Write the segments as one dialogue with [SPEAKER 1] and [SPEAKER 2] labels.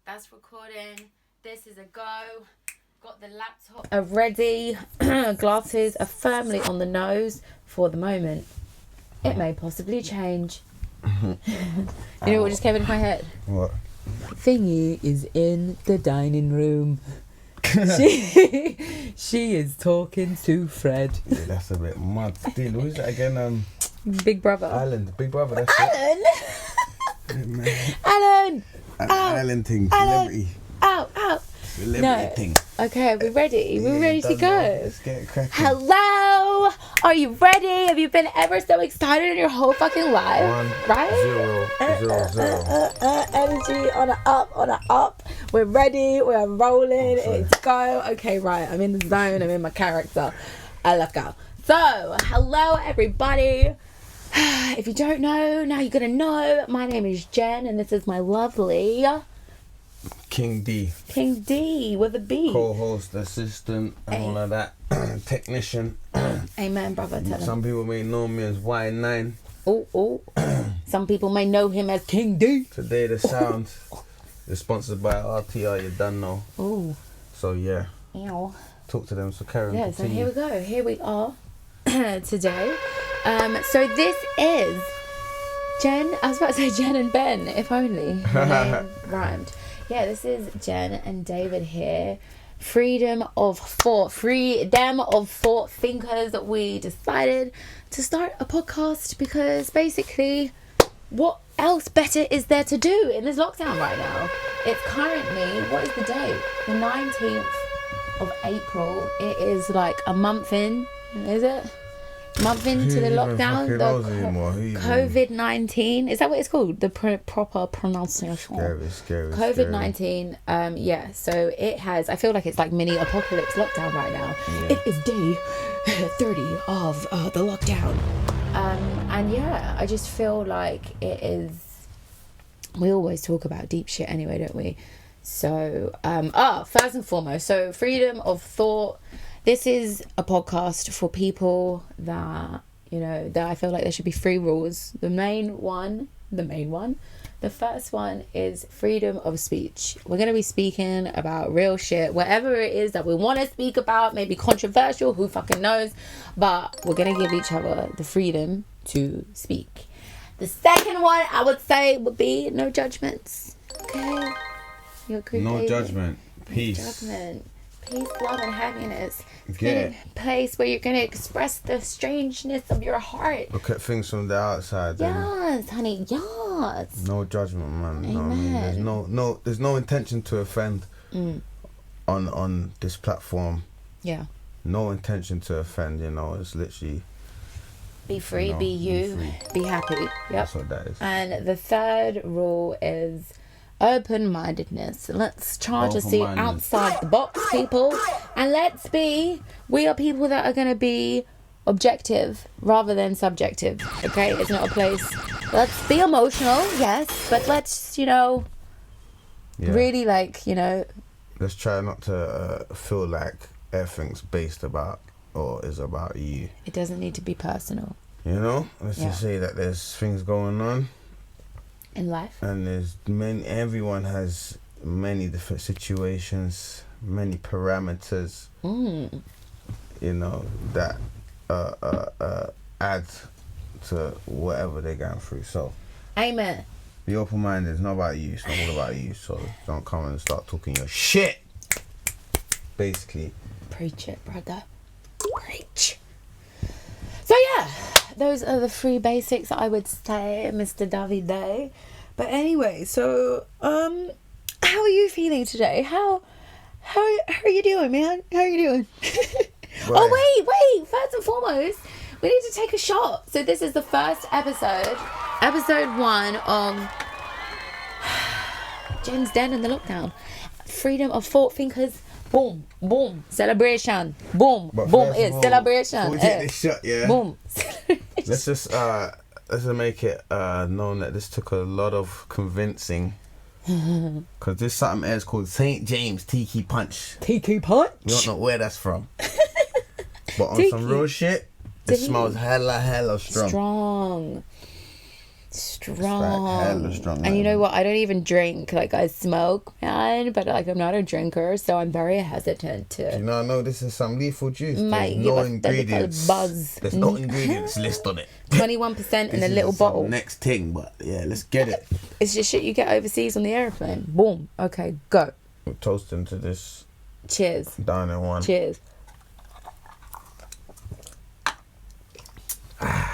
[SPEAKER 1] That's recording. This is a go. Got the laptop ready. Glasses are firmly on the nose for the moment. It may possibly change. You know what just came into my head?
[SPEAKER 2] What?
[SPEAKER 1] Thingy is in the dining room. She is talking to Fred.
[SPEAKER 2] Yeah, that's a bit mad. Dude, who's that again?
[SPEAKER 1] Big Brother.
[SPEAKER 2] Island. Big Brother, that's
[SPEAKER 1] Alan!
[SPEAKER 2] it.
[SPEAKER 1] Alan!
[SPEAKER 2] An
[SPEAKER 1] Ow.
[SPEAKER 2] island thing.
[SPEAKER 1] Alan.
[SPEAKER 2] Celebrity.
[SPEAKER 1] Ow, ow.
[SPEAKER 2] Celebrity thing.
[SPEAKER 1] Okay, we're ready. We're ready to go.
[SPEAKER 2] Let's get it cracking.
[SPEAKER 1] Hello! Are you ready? Have you been ever so excited in your whole fucking life?
[SPEAKER 2] 1,
[SPEAKER 1] Right?
[SPEAKER 2] 0, 0, 0.
[SPEAKER 1] Energy on a up. We're ready. We're rolling.
[SPEAKER 2] Oh,
[SPEAKER 1] It's go. Okay, right. I'm in the zone. I'm in my character. Let's go. So, hello everybody. If you don't know, now you're gonna know. My name is Jen, and this is my lovely
[SPEAKER 2] King D.
[SPEAKER 1] King D with a B.
[SPEAKER 2] Co-host, assistant, and all of that. Technician.
[SPEAKER 1] Amen, brother. Tell him.
[SPEAKER 2] Some people may know me as Y9.
[SPEAKER 1] Oh. Some people may know him as King D.
[SPEAKER 2] Today the sound is sponsored by RTR, you done know.
[SPEAKER 1] Oh.
[SPEAKER 2] So yeah,
[SPEAKER 1] Ew.
[SPEAKER 2] talk to them. So Karen,
[SPEAKER 1] Yeah, so
[SPEAKER 2] continue.
[SPEAKER 1] here we go. Here we are today. So this is Jen. I was about to say Jen and Ben, if only the name rhymed. Yeah, this is Jen and David here. Freedom of thought thinkers. We decided to start a podcast because basically, what else better is there to do in this lockdown right now? It's currently, what is the date? The 19th of April. It is like a month in, is it? Month into the lockdown. The COVID-19. Is that what it's called? The proper pronunciation.
[SPEAKER 2] Scary.
[SPEAKER 1] COVID-19. Yeah. So it has. I feel like it's like mini apocalypse lockdown right now.
[SPEAKER 2] Yeah.
[SPEAKER 1] It is day 30 of the lockdown. And yeah, I just feel like it is. We always talk about deep shit anyway, don't we? So first and foremost, so freedom of thought. This is a podcast for people that, you know, that I feel like there should be 3 rules. The first one is freedom of speech. We're going to be speaking about real shit, whatever it is that we want to speak about, maybe controversial, who fucking knows, but we're going to give each other the freedom to speak. The second one I would say would be no judgments. Okay? You agree,
[SPEAKER 2] No
[SPEAKER 1] David?
[SPEAKER 2] judgment. Peace.
[SPEAKER 1] No judgment. Peace, love, and happiness.
[SPEAKER 2] Yeah.
[SPEAKER 1] A place where you're going to express the strangeness of your heart.
[SPEAKER 2] Look at things from the outside.
[SPEAKER 1] Yes, honey. Yes.
[SPEAKER 2] No judgment, man.
[SPEAKER 1] Amen.
[SPEAKER 2] No, I mean, there's no intention to offend on this platform.
[SPEAKER 1] Yeah.
[SPEAKER 2] No intention to offend. You know, it's literally
[SPEAKER 1] Be free,
[SPEAKER 2] No,
[SPEAKER 1] be you,
[SPEAKER 2] be
[SPEAKER 1] be happy. Yep.
[SPEAKER 2] that's what that is.
[SPEAKER 1] And the third rule is open-mindedness. Let's try to see
[SPEAKER 2] Open-minded.
[SPEAKER 1] outside the box, people. And we are people that are going to be objective rather than subjective. Okay? It's not a place. Let's be emotional, yes, but let's,
[SPEAKER 2] Yeah.
[SPEAKER 1] really
[SPEAKER 2] Let's try not to feel like everything's based about or is about you.
[SPEAKER 1] it doesn't need to be personal
[SPEAKER 2] You know, let's just say that there's things going on,
[SPEAKER 1] in life.
[SPEAKER 2] and everyone has many different situations, many parameters. You know, that add to whatever they're going through. So
[SPEAKER 1] Amen.
[SPEAKER 2] be open-minded. It's not about you. It's not all about you. So don't come and start talking your shit. Basically.
[SPEAKER 1] Preach it, brother. Preach. So yeah, those are the 3 basics I would say, Mr. Davide. But anyway, so how are you feeling today? How are you doing, man? How are you doing?
[SPEAKER 2] Right.
[SPEAKER 1] Oh wait. First and foremost, we need to take a shot. So this is the first episode 1 of Jen's Den in the lockdown. Freedom of thought thinkers. Boom, boom, celebration. Boom,
[SPEAKER 2] But
[SPEAKER 1] boom,
[SPEAKER 2] first of
[SPEAKER 1] it's
[SPEAKER 2] all,
[SPEAKER 1] celebration.
[SPEAKER 2] before we take this shot, yeah.
[SPEAKER 1] Boom.
[SPEAKER 2] Let's just make it known that this took a lot of convincing. Because there's something else called St. James Tiki Punch.
[SPEAKER 1] Tiki punch.
[SPEAKER 2] We don't know where that's from. But on
[SPEAKER 1] Tiki.
[SPEAKER 2] some real shit, it smells hella strong.
[SPEAKER 1] strong.
[SPEAKER 2] hella strong.
[SPEAKER 1] And you know what? I don't even drink. Like, I smoke, man, but like I'm not a drinker, so I'm very hesitant to.
[SPEAKER 2] You know, I know this is some lethal juice.
[SPEAKER 1] Might
[SPEAKER 2] There's
[SPEAKER 1] give
[SPEAKER 2] no
[SPEAKER 1] us the little
[SPEAKER 2] ingredients.
[SPEAKER 1] buzz.
[SPEAKER 2] There's no ingredients list on it.
[SPEAKER 1] 21% in a little
[SPEAKER 2] This is some
[SPEAKER 1] bottle.
[SPEAKER 2] next thing, but yeah, let's get it.
[SPEAKER 1] It's just shit you get overseas on the airplane. Boom. Okay, go.
[SPEAKER 2] We're toasting to this.
[SPEAKER 1] Cheers.
[SPEAKER 2] Down in one.
[SPEAKER 1] Cheers.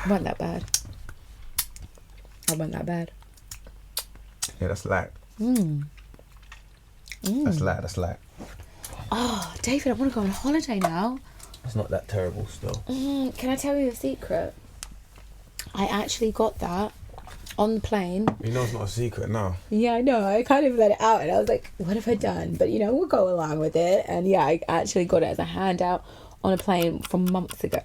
[SPEAKER 1] Wasn't that bad. I wasn't that bad.
[SPEAKER 2] Yeah, that's light. That's light. That's light.
[SPEAKER 1] Oh, David, I want to go on holiday now.
[SPEAKER 2] It's not that terrible still.
[SPEAKER 1] Can I tell you a secret? I actually got that on the plane.
[SPEAKER 2] You know it's not a secret now.
[SPEAKER 1] Yeah, I know. I kind of let it out and I was like, what have I done? But, you know, we'll go along with it. And yeah, I actually got it as a handout on a plane from months ago.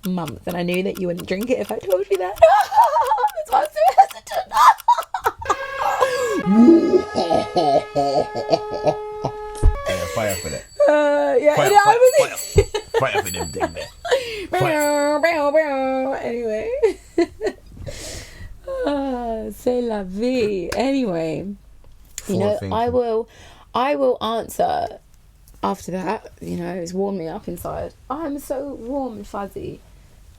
[SPEAKER 1] Months. And I knew that you wouldn't drink it if I told you that. That's why I'm so hesitant.
[SPEAKER 2] Yeah, fire for that.
[SPEAKER 1] Yeah,
[SPEAKER 2] Fire for them thing there.
[SPEAKER 1] Anyway. C'est la vie. Anyway, you know, I will answer after that. You know, it's warmed me up inside. I'm so warm and fuzzy.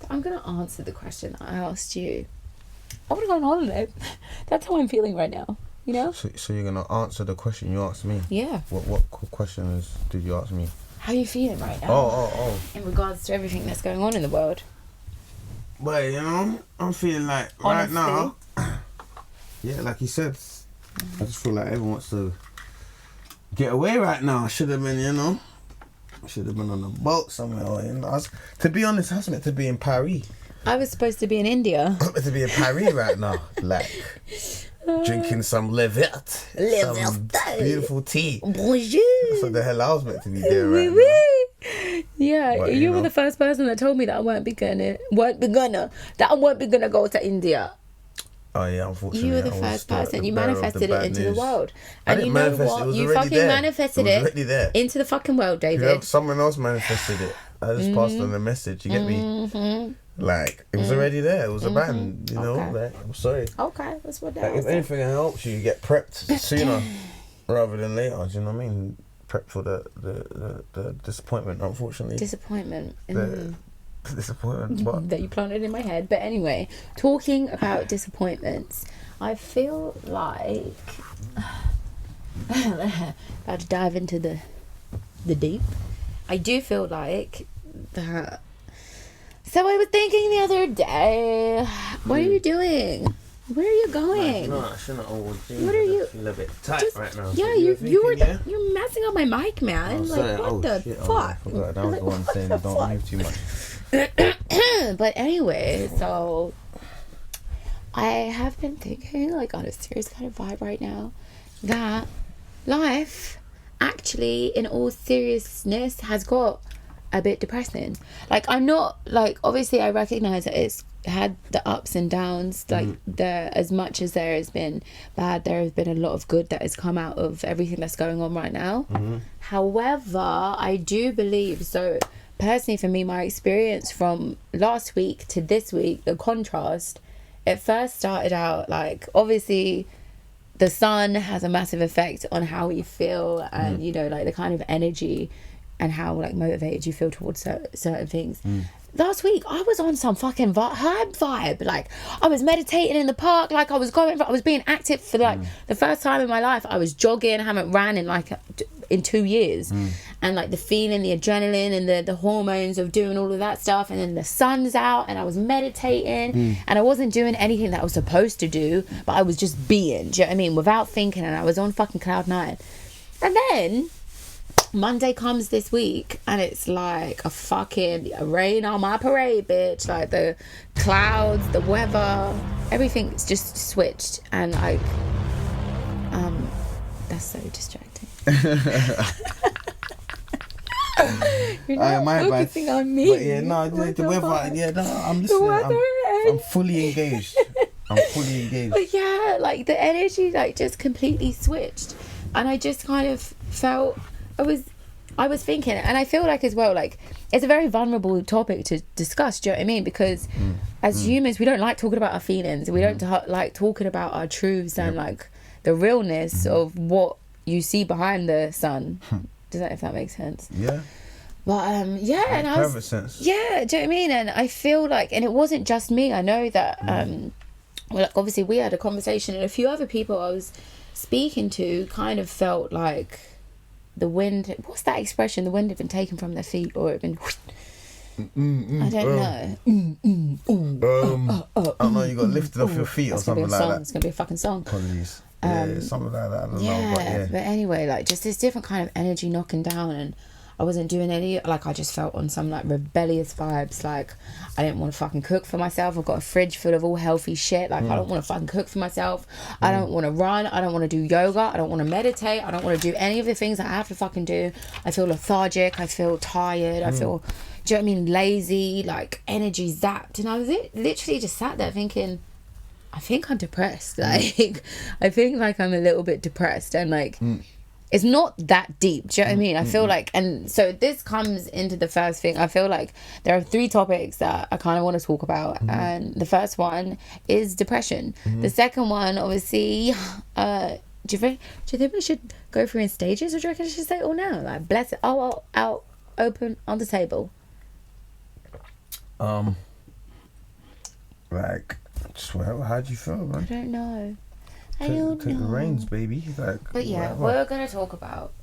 [SPEAKER 1] I'm gonna answer the question I asked you. I want to go on holiday. That's how I'm feeling right now. You know.
[SPEAKER 2] So you're gonna answer the question you asked me?
[SPEAKER 1] Yeah.
[SPEAKER 2] What question did you ask me?
[SPEAKER 1] How are you feeling right now?
[SPEAKER 2] Oh.
[SPEAKER 1] In regards to everything that's going on in the world.
[SPEAKER 2] Well, you know, I'm feeling like
[SPEAKER 1] Honestly.
[SPEAKER 2] right now. Yeah, like you said, I just feel like everyone wants to get away right now. I should have been, you know, on a boat somewhere. Or, you know, to be honest, I was meant to be in Paris.
[SPEAKER 1] I was supposed to be in India.
[SPEAKER 2] I'm meant to be in Paris right now, like drinking some Le Vert, some beautiful tea.
[SPEAKER 1] Bonjour.
[SPEAKER 2] That's what the hell I was meant to be doing right now.
[SPEAKER 1] Yeah,
[SPEAKER 2] But,
[SPEAKER 1] you were
[SPEAKER 2] know.
[SPEAKER 1] the first person that told me that I won't be gonna go to India.
[SPEAKER 2] Oh yeah, unfortunately.
[SPEAKER 1] You were the
[SPEAKER 2] I was
[SPEAKER 1] first person. You
[SPEAKER 2] bearer of the
[SPEAKER 1] manifested
[SPEAKER 2] bad
[SPEAKER 1] it into
[SPEAKER 2] news.
[SPEAKER 1] the world.
[SPEAKER 2] I
[SPEAKER 1] And
[SPEAKER 2] didn't
[SPEAKER 1] you know
[SPEAKER 2] manifest it,
[SPEAKER 1] what?
[SPEAKER 2] it was
[SPEAKER 1] You
[SPEAKER 2] already
[SPEAKER 1] fucking
[SPEAKER 2] there.
[SPEAKER 1] manifested
[SPEAKER 2] It was
[SPEAKER 1] it
[SPEAKER 2] already there.
[SPEAKER 1] into the fucking world,
[SPEAKER 2] Yeah,
[SPEAKER 1] David.
[SPEAKER 2] someone else manifested it. I just passed on the message. You get me? Like it was already there. It was a ban. You know.
[SPEAKER 1] Okay.
[SPEAKER 2] Like, I'm sorry.
[SPEAKER 1] Okay, that's what that
[SPEAKER 2] Like,
[SPEAKER 1] was.
[SPEAKER 2] if anything helps you get prepped sooner rather than later. Do you know what I mean? Prepped for the disappointment. Unfortunately,
[SPEAKER 1] Disappointment.
[SPEAKER 2] the disappointment. But
[SPEAKER 1] That you planted in my head. But anyway, talking about disappointments, I feel like about to dive into the deep. I do feel like that. So I was thinking the other day, what are you doing? Where are you going?
[SPEAKER 2] no, I shouldn't always do.
[SPEAKER 1] What are you-
[SPEAKER 2] I feel a bit tight
[SPEAKER 1] Just-
[SPEAKER 2] right now.
[SPEAKER 1] Yeah,
[SPEAKER 2] So
[SPEAKER 1] you're messing up my mic, man.
[SPEAKER 2] Oh, sorry.
[SPEAKER 1] Like, what
[SPEAKER 2] Oh,
[SPEAKER 1] the
[SPEAKER 2] shit.
[SPEAKER 1] fuck?
[SPEAKER 2] Oh, I forgot. That was the one saying
[SPEAKER 1] What the
[SPEAKER 2] don't move too much.
[SPEAKER 1] But anyway, so I have been thinking, like, on a serious kind of vibe right now, that life actually, in all seriousness, has got a bit depressing. Like, I'm not, like, obviously I recognize that it's had the ups and downs, like as much as there has been bad, there has been a lot of good that has come out of everything that's going on right now. However, I do believe, so personally for me, my experience from last week to this week, the contrast, it first started out like, obviously the sun has a massive effect on how you feel and you know, like the kind of energy and how like motivated you feel towards certain things. Last week I was on some fucking vibe. Like, I was meditating in the park, like I was being active for like the first time in my life. I was jogging, I haven't ran in 2 years, and like the feeling, the adrenaline and the hormones of doing all of that stuff, and then the sun's out and I was meditating and I wasn't doing anything that I was supposed to do, but I was just being, do you know what I mean, without thinking, and I was on fucking cloud 9. And then Monday comes this week and it's like a rain on my parade, bitch. Like the clouds, the weather, everything's just switched, and like that's so distracting. You're not focusing on me.
[SPEAKER 2] But yeah, no, the weather. Yeah, no, I'm listening. I'm fully engaged.
[SPEAKER 1] But yeah, like the energy like just completely switched, and I just kind of felt I was I was thinking, and I feel like as well, like it's a very vulnerable topic to discuss. Do you know what I mean? Because as humans, we don't like talking about our feelings. We don't like talking about our truths and like the realness of what you see behind the sun. Does that, if that makes sense?
[SPEAKER 2] Yeah.
[SPEAKER 1] But yeah, and I was,
[SPEAKER 2] perfect sense.
[SPEAKER 1] yeah, do you know what I mean? And I feel like, and it wasn't just me. I know that well, like obviously we had a conversation, and a few other people I was speaking to kind of felt like the wind, what's that expression, the wind had been taken from their feet, or it had been I don't know.
[SPEAKER 2] I don't know, you got lifted off your feet or something like that.
[SPEAKER 1] It's gonna be a fucking song.
[SPEAKER 2] Apologies. Yeah, something like that. I don't know,
[SPEAKER 1] but anyway, like just this different kind of energy knocking down, and I wasn't doing any, like I just felt on some like rebellious vibes. Like I didn't want to fucking cook for myself. I've got a fridge full of all healthy shit. Like I don't want to fucking cook for myself. I don't want to run. I don't want to do yoga. I don't want to meditate. I don't want to do any of the things that I have to fucking do. I feel lethargic. I feel tired. I feel, do you know what I mean, lazy, like energy zapped. And I was literally just sat there thinking, I think I'm depressed. Like I think like I'm a little bit depressed, and like it's not that deep. Do you know what I mean? I feel like, and so this comes into the first thing. I feel like there are 3 topics that I kind of want to talk about, and the first one is depression. The second one, obviously, do you think we should go through in stages, or do you reckon I should say it all now? Like bless it all out, open on the table.
[SPEAKER 2] like, just whatever. How do you feel, man?
[SPEAKER 1] I don't know.
[SPEAKER 2] Take the reins, baby. Like,
[SPEAKER 1] but yeah,
[SPEAKER 2] whatever.
[SPEAKER 1] we're gonna talk about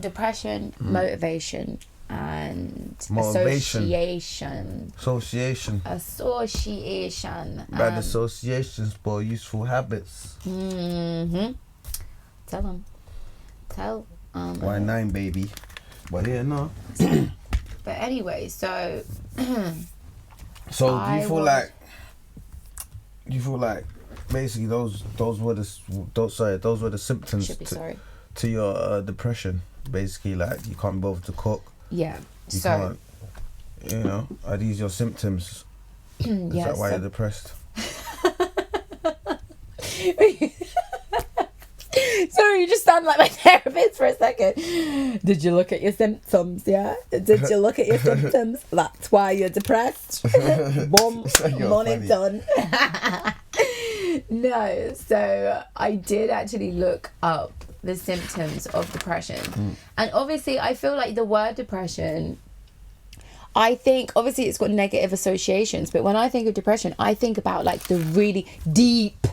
[SPEAKER 1] depression, motivation, and association.
[SPEAKER 2] Bad associations, boy. Useful habits.
[SPEAKER 1] Tell them.
[SPEAKER 2] Why 9, baby? But yeah, no.
[SPEAKER 1] But anyway, so.
[SPEAKER 2] So do you feel like basically those were the symptoms to your depression? Basically, like you can't be bothered to cook.
[SPEAKER 1] Yeah.
[SPEAKER 2] You can't. You know, are these your symptoms? Is that why you're depressed?
[SPEAKER 1] Sorry, you just sound like my therapist for a second. Did you look at your symptoms? Yeah. Did you look at your symptoms? That's why you're depressed. Boom. Money done. No. So I did actually look up the symptoms of depression, and obviously I feel like the word depression, I think obviously it's got negative associations, but when I think of depression, I think about like the really deep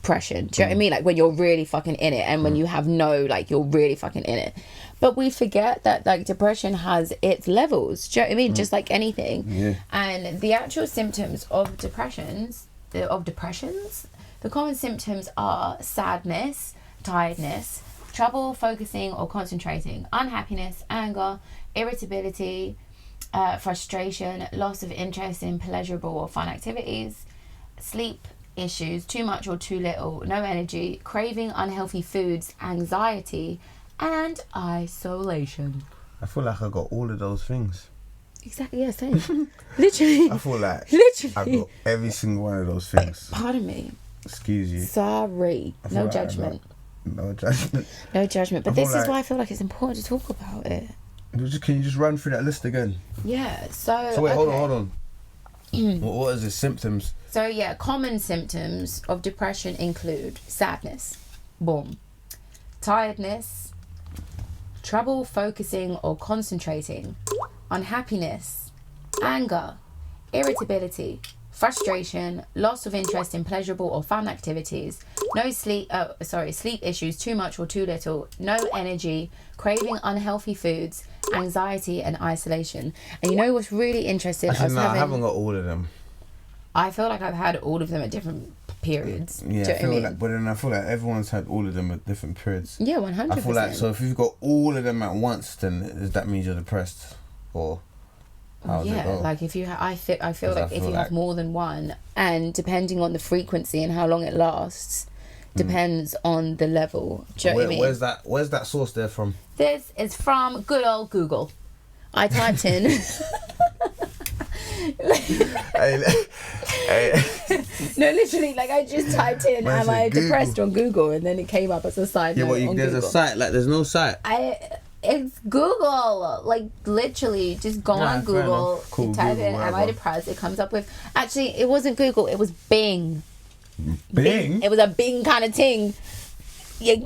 [SPEAKER 1] depression. Do you know what I mean? Like when you're really fucking in it, and when you have like you're really fucking in it. But we forget that like depression has its levels. Do you know what I mean? Just like anything. Yeah. And the actual symptoms of depressions, the common symptoms are sadness, tiredness, trouble focusing or concentrating, unhappiness, anger, irritability, frustration, loss of interest in pleasurable or fun activities, sleep issues, too much or too little, no energy, craving unhealthy foods, anxiety, and isolation.
[SPEAKER 2] I feel like I got all of those things.
[SPEAKER 1] Exactly, yeah, same. Literally.
[SPEAKER 2] I feel like
[SPEAKER 1] literally
[SPEAKER 2] I got every single one of those things.
[SPEAKER 1] Pardon me.
[SPEAKER 2] Excuse you.
[SPEAKER 1] Sorry. No judgment.
[SPEAKER 2] No judgment.
[SPEAKER 1] No judgment. But this is why I feel like it's important to talk about it.
[SPEAKER 2] Can you just run through that list again?
[SPEAKER 1] Yeah, so
[SPEAKER 2] wait, hold on. What is the symptoms?
[SPEAKER 1] So yeah, common symptoms of depression include sadness, boom, tiredness, trouble focusing or concentrating, unhappiness, anger, irritability, frustration, loss of interest in pleasurable or fun activities, sleep issues, too much or too little, no energy, craving unhealthy foods, anxiety and isolation. And you know what's really interesting?
[SPEAKER 2] Actually, I haven't got all of them.
[SPEAKER 1] I feel like I've had all of them at different periods.
[SPEAKER 2] Yeah, I feel like everyone's had all of them at different periods.
[SPEAKER 1] Yeah, 100%.
[SPEAKER 2] I feel like, so if you've got all of them at once, then that means you're depressed, or how does it go?
[SPEAKER 1] Like if you I feel like if you have more than one, and depending on the frequency and how long it lasts, depends on the level. Do you know what I mean?
[SPEAKER 2] Where's that source there from?
[SPEAKER 1] This is from good old Google. I typed in no, literally, like I just typed in "Am I depressed?" on Google, and then it came up as a side note.
[SPEAKER 2] There's a site, like there's no site.
[SPEAKER 1] it's Google. Like, literally, just go on Google,
[SPEAKER 2] Cool,
[SPEAKER 1] you type
[SPEAKER 2] Google,
[SPEAKER 1] in, am I
[SPEAKER 2] whatever.
[SPEAKER 1] depressed? It comes up with, actually, it wasn't Google, it was Bing.
[SPEAKER 2] Bing?
[SPEAKER 1] It was a Bing kind of ting. You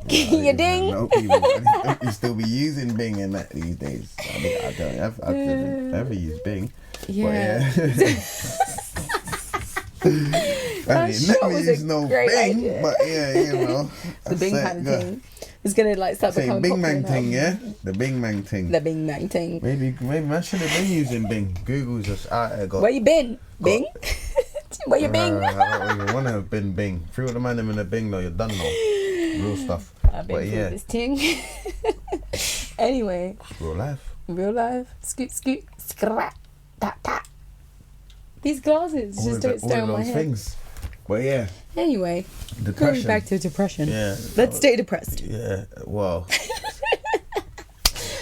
[SPEAKER 1] ding.
[SPEAKER 2] No people you still be using Bing and that these days. I mean, I've never used Bing.
[SPEAKER 1] Yeah.
[SPEAKER 2] But yeah. I mean,
[SPEAKER 1] sure
[SPEAKER 2] never
[SPEAKER 1] was a
[SPEAKER 2] use no
[SPEAKER 1] great
[SPEAKER 2] Bing,
[SPEAKER 1] idea.
[SPEAKER 2] but yeah, you know.
[SPEAKER 1] The Bing kind of ting. It's gonna like start
[SPEAKER 2] Say
[SPEAKER 1] becoming
[SPEAKER 2] Bing
[SPEAKER 1] popular
[SPEAKER 2] Bang
[SPEAKER 1] now.
[SPEAKER 2] thing, yeah? The Bing Bang thing.
[SPEAKER 1] The Bing Bang ting.
[SPEAKER 2] Maybe man should have been using Bing. Google's just out there.
[SPEAKER 1] Where you been? Bing? Where you been?
[SPEAKER 2] I don't even want to have been Bing. Free with the man in the Bing though, you're done though. Real stuff.
[SPEAKER 1] I've been
[SPEAKER 2] But
[SPEAKER 1] through
[SPEAKER 2] yeah,
[SPEAKER 1] this ting. Anyway,
[SPEAKER 2] real life.
[SPEAKER 1] real life. Scoot, scoot, scrap, tap, tap. These glasses
[SPEAKER 2] All
[SPEAKER 1] just
[SPEAKER 2] of
[SPEAKER 1] don't stay on my
[SPEAKER 2] those
[SPEAKER 1] head.
[SPEAKER 2] things. But yeah,
[SPEAKER 1] Anyway,
[SPEAKER 2] depression.
[SPEAKER 1] going back to depression.
[SPEAKER 2] Yeah.
[SPEAKER 1] Let's stay depressed.
[SPEAKER 2] Yeah, well.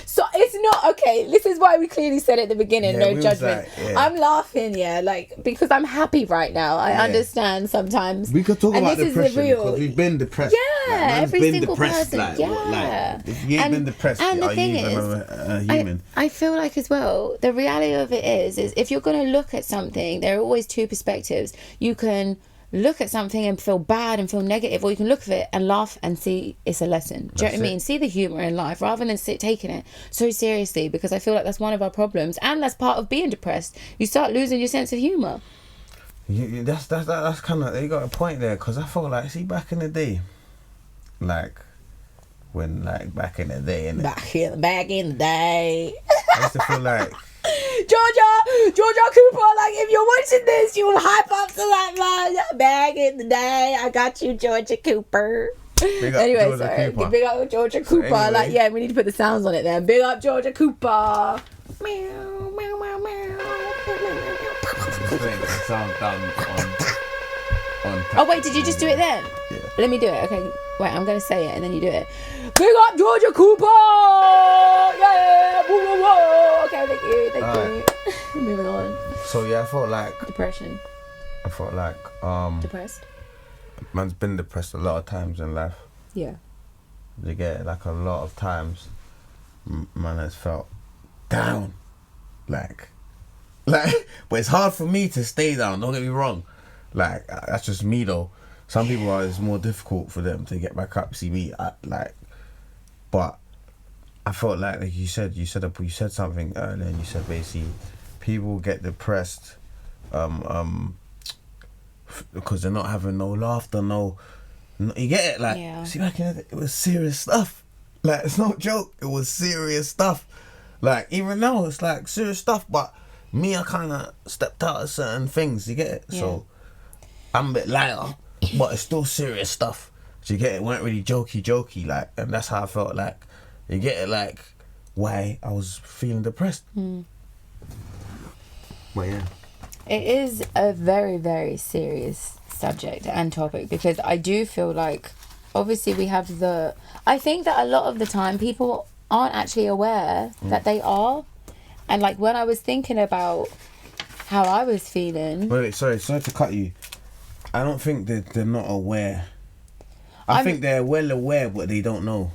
[SPEAKER 1] So it's not okay. This is why we clearly said at the beginning,
[SPEAKER 2] Yeah,
[SPEAKER 1] no
[SPEAKER 2] we was
[SPEAKER 1] judgment.
[SPEAKER 2] like, yeah.
[SPEAKER 1] I'm laughing, like because I'm happy right now. I
[SPEAKER 2] Yeah.
[SPEAKER 1] understand sometimes.
[SPEAKER 2] We could talk
[SPEAKER 1] And
[SPEAKER 2] about
[SPEAKER 1] this is the
[SPEAKER 2] depression
[SPEAKER 1] real-
[SPEAKER 2] because we've been depressed.
[SPEAKER 1] Yeah,
[SPEAKER 2] man's
[SPEAKER 1] every
[SPEAKER 2] been
[SPEAKER 1] single
[SPEAKER 2] depressed,
[SPEAKER 1] person.
[SPEAKER 2] Like,
[SPEAKER 1] Yeah.
[SPEAKER 2] like, if you ain't been depressed,
[SPEAKER 1] and the
[SPEAKER 2] are
[SPEAKER 1] thing
[SPEAKER 2] you even
[SPEAKER 1] is,
[SPEAKER 2] a human?
[SPEAKER 1] I feel like as well, the reality of it is if you're going to look at something, there are always two perspectives. You can look at something and feel bad and feel negative, or you can look at it and laugh and see it's a lesson. Do you know what I mean?
[SPEAKER 2] it.
[SPEAKER 1] See the humour in life rather than taking it so seriously, because I feel like that's one of our problems, and that's part of being depressed. You start losing your sense of humour.
[SPEAKER 2] That's kind of, you got a point there, because I feel like, see, back in the day, like when back in the day, innit?
[SPEAKER 1] Back in the day.
[SPEAKER 2] I used to feel like
[SPEAKER 1] Georgia Cooper, like if you're watching this, you hype up to that man. Back in the day, I got you, Georgia Cooper.
[SPEAKER 2] big up
[SPEAKER 1] Anyway,
[SPEAKER 2] Georgia
[SPEAKER 1] sorry.
[SPEAKER 2] Cooper.
[SPEAKER 1] Big up Georgia Cooper.
[SPEAKER 2] Anyway.
[SPEAKER 1] Like, yeah, we need to put the sounds on it then. Big up Georgia Cooper. Meow, meow, meow, meow.
[SPEAKER 2] Sound done on
[SPEAKER 1] Oh wait, did you just do it then?
[SPEAKER 2] Yeah.
[SPEAKER 1] Let me do it. Okay, wait, I'm gonna say it and then you do it. Big up Georgia Cooper. Yeah, woo, woo, woo. Okay, thank you. Moving on.
[SPEAKER 2] So yeah, I felt like
[SPEAKER 1] Depression. Depressed.
[SPEAKER 2] man's been depressed a lot of times in life.
[SPEAKER 1] Yeah.
[SPEAKER 2] You get it, like a lot of times, man has felt down, like, but it's hard for me to stay down. Don't get me wrong, like that's just me though. Some people it's more difficult for them to get back up. See me, but I felt like you said something earlier, and you said basically people get depressed, because they're not having no laughter, no, you get it, like,
[SPEAKER 1] Yeah.
[SPEAKER 2] see, back in the day, it was serious stuff, like, it's no joke, it was serious stuff, like, even now, it's like serious stuff, but me, I kind of stepped out of certain things, you get it,
[SPEAKER 1] Yeah.
[SPEAKER 2] so, I'm a bit lighter, but it's still serious stuff, so you get it, it weren't really jokey, like, and that's how I felt, like, you get it, like, why I was feeling depressed. But yeah.
[SPEAKER 1] It is a very, very serious subject and topic, because I do feel like obviously we have I think that a lot of the time people aren't actually aware that they are. And like when I was thinking about how I was feeling.
[SPEAKER 2] Wait, sorry to cut you. I don't think that they're not aware. I think they're well aware, but they don't know.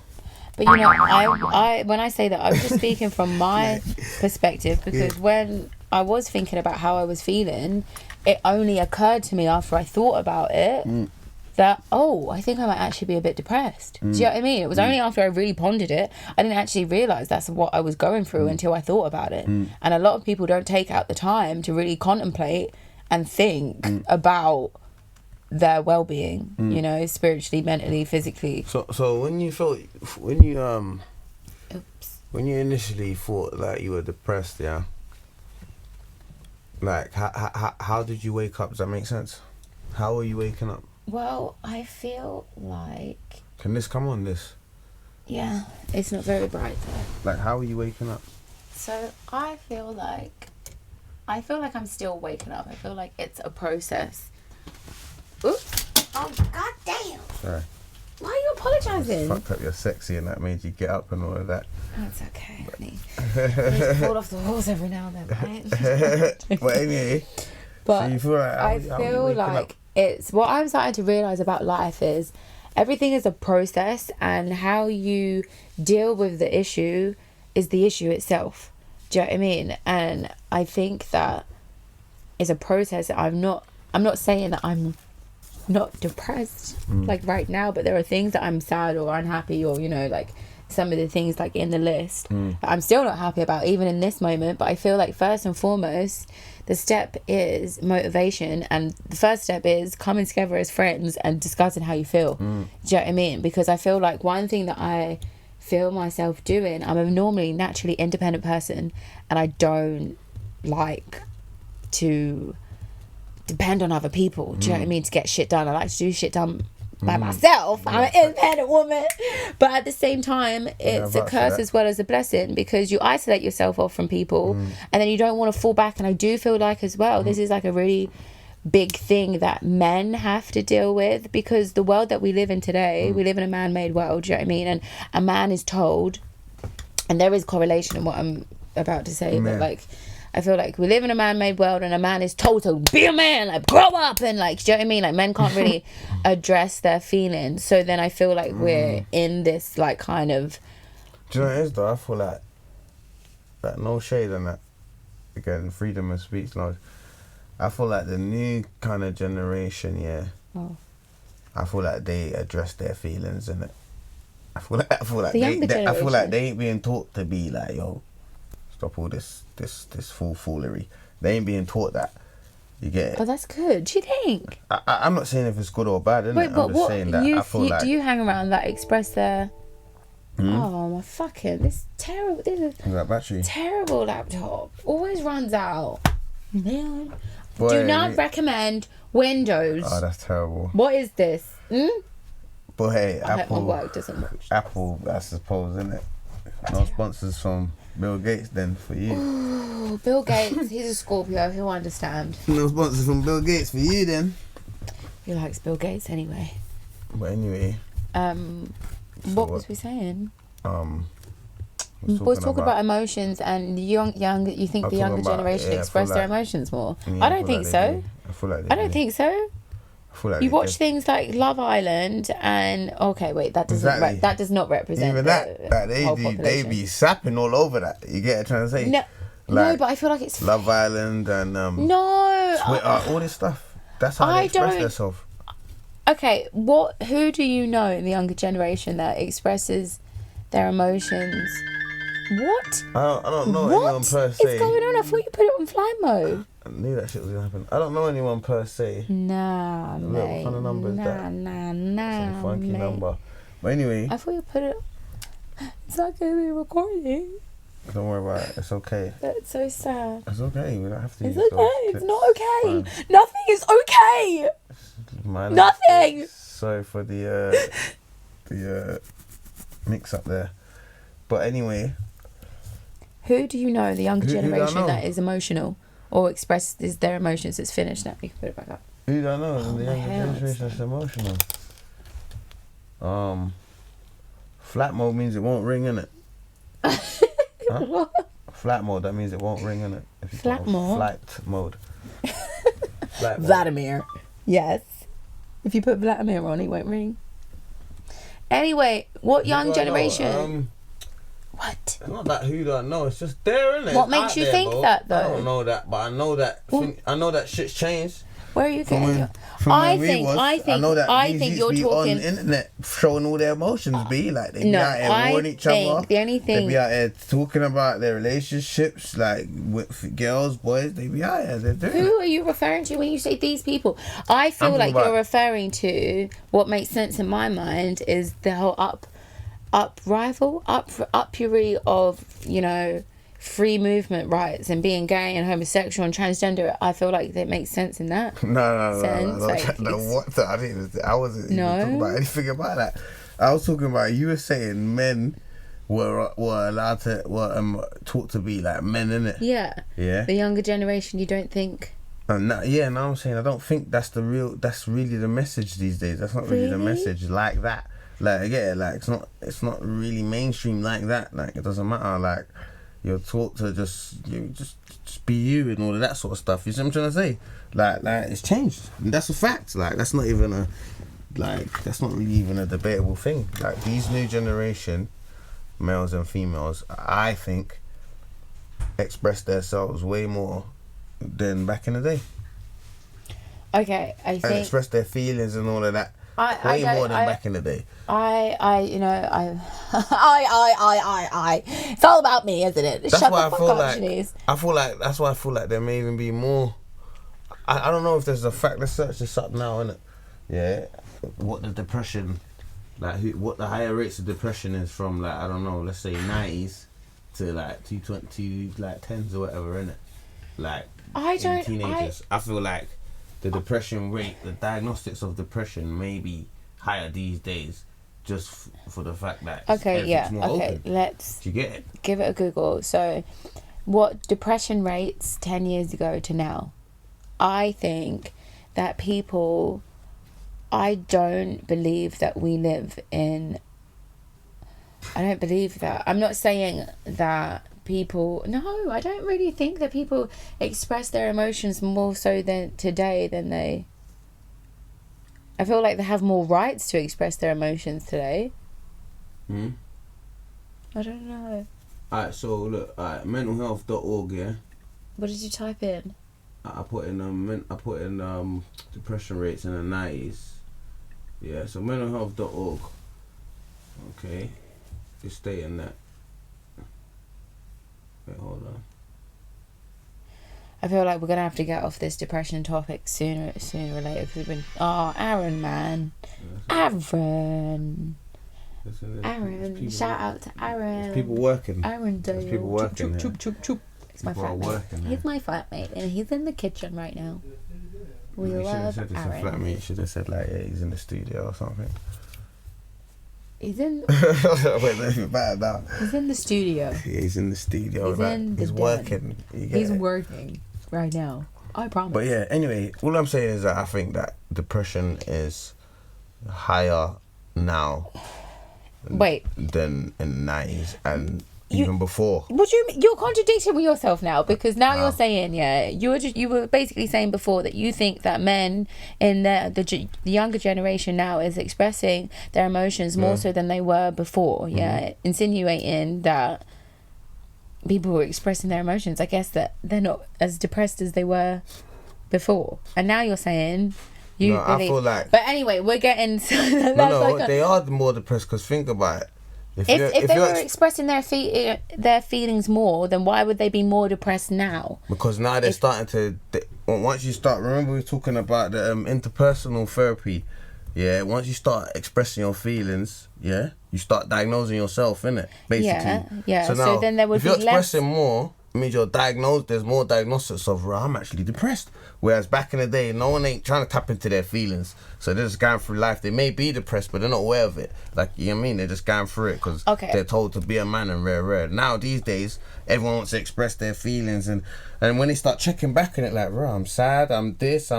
[SPEAKER 1] But you know, I when I say that, I'm just speaking from my perspective, because when I was thinking about how I was feeling, it only occurred to me after I thought about it that, I think I might actually be a bit depressed. Do you know what I mean? It was only after I really pondered it, I didn't actually realise that's what I was going through until I thought about it. And a lot of people don't take out the time to really contemplate and think about their well-being, you know, spiritually, mentally, physically.
[SPEAKER 2] So when you initially thought that you were depressed, yeah, like how did you wake up? Does that make sense? How are you waking up?
[SPEAKER 1] Well, I feel like,
[SPEAKER 2] Can this come on this?
[SPEAKER 1] yeah, it's not very bright though.
[SPEAKER 2] Like, how are you waking up?
[SPEAKER 1] So I feel like I'm still waking up. I feel like it's a process. Oops. Oh, god damn.
[SPEAKER 2] Sorry.
[SPEAKER 1] Why are you apologising?
[SPEAKER 2] Fucked up, you're sexy and that made you get up and all of that.
[SPEAKER 1] That's okay, honey. Just fall off the horse every now and then, right?
[SPEAKER 2] But anyway,
[SPEAKER 1] But
[SPEAKER 2] so you feel like
[SPEAKER 1] I
[SPEAKER 2] how are you
[SPEAKER 1] feel
[SPEAKER 2] waking
[SPEAKER 1] like
[SPEAKER 2] up?
[SPEAKER 1] it's what I'm starting to realise about life is everything is a process, and how you deal with the issue is the issue itself. Do you know what I mean? And I think that is a process that I'm not saying that I'm not depressed like right now, but there are things that I'm sad or unhappy, or you know, like some of the things like in the list that I'm still not happy about even in this moment. But I feel like first and foremost the step is motivation, and the first step is coming together as friends and discussing how you feel. Do you know what I mean? Because I feel like one thing that I feel myself doing, I'm a normally naturally independent person, and I don't like to depend on other people. Do you know what I mean? To get shit done. I like to do shit done by myself. I'm an independent woman. But at the same time, it's a curse as well as a blessing, because you isolate yourself off from people and then you don't want to fall back. And I do feel like as well, this is like a really big thing that men have to deal with, because the world that we live in today, we live in a man-made world. Do you know what I mean? And a man is told, and there is correlation in what I'm about to say, but like I feel like we live in a man-made world, and a man is told to be a man, like grow up, and like, do you know what I mean? Like men can't really address their feelings. So then I feel like we're in this like kind of.
[SPEAKER 2] Do you know what it is though? I feel like no shade on that. Again, freedom of speech knowledge. I feel like the new kind of generation, I feel like they address their feelings in it. I feel like I feel like they ain't being taught to be like, yo, stop all this foolery. They ain't being taught that. You get it?
[SPEAKER 1] Oh, that's good. Do you think?
[SPEAKER 2] I'm not saying if it's good or bad, innit?
[SPEAKER 1] Wait, but
[SPEAKER 2] I'm just saying that I feel like...
[SPEAKER 1] Do you hang around that express their... Oh, my fucking... This is
[SPEAKER 2] that battery?
[SPEAKER 1] Terrible laptop. Always runs out. Man.
[SPEAKER 2] Boy,
[SPEAKER 1] Do not recommend Windows.
[SPEAKER 2] Oh, that's terrible.
[SPEAKER 1] What is this?
[SPEAKER 2] But hey,
[SPEAKER 1] I hope my work doesn't work.
[SPEAKER 2] Apple, I suppose, innit? No sponsors from Bill Gates then for you.
[SPEAKER 1] Ooh, Bill Gates, he's a Scorpio, he'll understand.
[SPEAKER 2] No sponsors from Bill Gates for you then.
[SPEAKER 1] He likes Bill Gates anyway.
[SPEAKER 2] But anyway.
[SPEAKER 1] What was we saying?
[SPEAKER 2] We
[SPEAKER 1] was talking about emotions, and you think the younger generation express their emotions more. I don't think so.
[SPEAKER 2] I feel like
[SPEAKER 1] I don't think so. You watch things like Love Island, and okay, wait, that doesn't that does not represent
[SPEAKER 2] even that they be sapping all over that. You get what I'm trying to say?
[SPEAKER 1] No,
[SPEAKER 2] like,
[SPEAKER 1] but I feel like it's
[SPEAKER 2] Love Island and
[SPEAKER 1] no,
[SPEAKER 2] Twitter, all this stuff. That's how they express themselves.
[SPEAKER 1] Okay, who do you know in the younger generation that expresses their emotions? What?
[SPEAKER 2] I don't know anyone per se.
[SPEAKER 1] What's going on? I thought you put it on flight mode.
[SPEAKER 2] I knew that shit was gonna happen. I don't know anyone per se.
[SPEAKER 1] Nah, mate.
[SPEAKER 2] What kind of number is that?
[SPEAKER 1] Nah,
[SPEAKER 2] some funky
[SPEAKER 1] mate.
[SPEAKER 2] number. But anyway.
[SPEAKER 1] I thought you put it... It's not gonna be recording.
[SPEAKER 2] Don't worry about it. It's okay.
[SPEAKER 1] That's so sad.
[SPEAKER 2] It's okay. We don't have to
[SPEAKER 1] It's
[SPEAKER 2] use
[SPEAKER 1] okay.
[SPEAKER 2] those
[SPEAKER 1] It's not okay.
[SPEAKER 2] Fine.
[SPEAKER 1] Nothing is okay. Nothing.
[SPEAKER 2] Sorry for the mix up there. But anyway.
[SPEAKER 1] Who do you know in the younger generation
[SPEAKER 2] know?
[SPEAKER 1] that is emotional or expresses their emotions? It's finished now. You can put it back up.
[SPEAKER 2] Who do I know in the younger generation that's emotional? Flat mode means it won't ring, innit?
[SPEAKER 1] What?
[SPEAKER 2] Flat mode, that means it won't ring, innit? If you
[SPEAKER 1] Flat mode?
[SPEAKER 2] Flight mode. Flight mode.
[SPEAKER 1] Vladimir. Yes. If you put Vladimir on, it won't ring. Anyway, what young generation? What?
[SPEAKER 2] It's not that who do I know, it's just there, innit?
[SPEAKER 1] What makes you think that, though?
[SPEAKER 2] I don't know that, but I know that I know that shit's changed.
[SPEAKER 1] Where are you getting?
[SPEAKER 2] I
[SPEAKER 1] think you're talking
[SPEAKER 2] on the internet showing all their emotions. Be like they be out here warning each other.
[SPEAKER 1] The only thing
[SPEAKER 2] they be out here talking about their relationships, like with girls, boys. They be out here. They're doing
[SPEAKER 1] Who are you referring to when you say these people? I feel like you're referring to what makes sense in my mind is the whole upfury of, you know, free movement rights and being gay and homosexual and transgender. I feel like that makes sense in that.
[SPEAKER 2] No.
[SPEAKER 1] What?
[SPEAKER 2] I wasn't even talking about anything about that. I was talking about, you were saying men were allowed to taught to be like men, innit?
[SPEAKER 1] Yeah.
[SPEAKER 2] Yeah.
[SPEAKER 1] The younger generation, you don't think?
[SPEAKER 2] No, I'm saying I don't think that's really the message these days. That's not really the message like that. Like I get it, like it's not really mainstream like that. Like it doesn't matter. Like you're taught to just be you and all of that sort of stuff. You see what I'm trying to say? Like it's changed. And that's a fact. Like that's not really even a debatable thing. Like these new generation males and females, I think, express themselves way more than back in the day.
[SPEAKER 1] Okay, I
[SPEAKER 2] And
[SPEAKER 1] think
[SPEAKER 2] express their feelings and all of that
[SPEAKER 1] I
[SPEAKER 2] more than back in the day.
[SPEAKER 1] you know, it's all about me, isn't it?
[SPEAKER 2] That's
[SPEAKER 1] Shut
[SPEAKER 2] why
[SPEAKER 1] the fuck up, Shanice.
[SPEAKER 2] that's why I feel like there may even be more. I don't know if there's a factor search that's up now, innit? Yeah. What the depression, what the higher rates of depression is from, like, I don't know, let's say 90s to like 220, like 10s or whatever, innit? Like, in teenagers. I feel like the depression rate, the diagnostics of depression may be higher these days, just for the fact that everything's more open.
[SPEAKER 1] Let's
[SPEAKER 2] Do you get it?
[SPEAKER 1] give it a Google. So, what depression rates 10 years ago to now? I think that people, I don't believe that we live in, I don't believe that. I'm not saying that people, no, I don't really think that people express their emotions more so than today than they, I feel like they have more rights to express their emotions today.
[SPEAKER 2] Hmm.
[SPEAKER 1] I don't know.
[SPEAKER 2] Alright, so look, mentalhealth.org, yeah.
[SPEAKER 1] What did you type in?
[SPEAKER 2] I put in depression rates in the 90s. Yeah, so mentalhealth.org. Okay. It's stating that. Wait, hold on.
[SPEAKER 1] I feel like we're gonna have to get off this depression topic sooner or later, because we've been, Aaron, man. Aaron, shout out to Aaron.
[SPEAKER 2] There's people working.
[SPEAKER 1] Aaron Dale.
[SPEAKER 2] There's people working.
[SPEAKER 1] Choop. It's my flatmate. He's my flatmate, and he's in the kitchen right now. We love Aaron.
[SPEAKER 2] Flatmate. You should have said, like, yeah, he's in the studio or something.
[SPEAKER 1] He's in.
[SPEAKER 2] Wait, that's bad now.
[SPEAKER 1] He's in the studio.
[SPEAKER 2] Yeah, he's in the studio. He's working.
[SPEAKER 1] He's working right now. I promise.
[SPEAKER 2] But yeah, anyway, all I'm saying is that I think that depression is higher now.
[SPEAKER 1] Wait.
[SPEAKER 2] Than in the 90s and even before.
[SPEAKER 1] What do you mean? You're contradicting with yourself now, because now you're saying, you were basically saying before that you think that men in the younger generation now is expressing their emotions more so than they were before. Insinuating that people were expressing their emotions. I guess that they're not as depressed as they were before, and now you're saying you believe.
[SPEAKER 2] I feel like,
[SPEAKER 1] but anyway, we're getting
[SPEAKER 2] they are more depressed, because think about it.
[SPEAKER 1] If they were expressing their feelings more, then why would they be more depressed now?
[SPEAKER 2] Because now they're starting to. Once you start, remember we were talking about the interpersonal therapy. Yeah, once you start expressing your feelings, you start diagnosing yourself, innit? Basically.
[SPEAKER 1] Yeah. So then there would be less.
[SPEAKER 2] If you're expressing more, it means you're diagnosed. There's more diagnosis of, I'm actually depressed. Whereas back in the day, no one ain't trying to tap into their feelings. So they're just going through life. They may be depressed, but they're not aware of it. Like, you know what I mean? They're just going through it because they're told to be a man and rare. Now, these days, everyone wants to express their feelings. And when they start checking back on it, like, I'm sad, I'm this,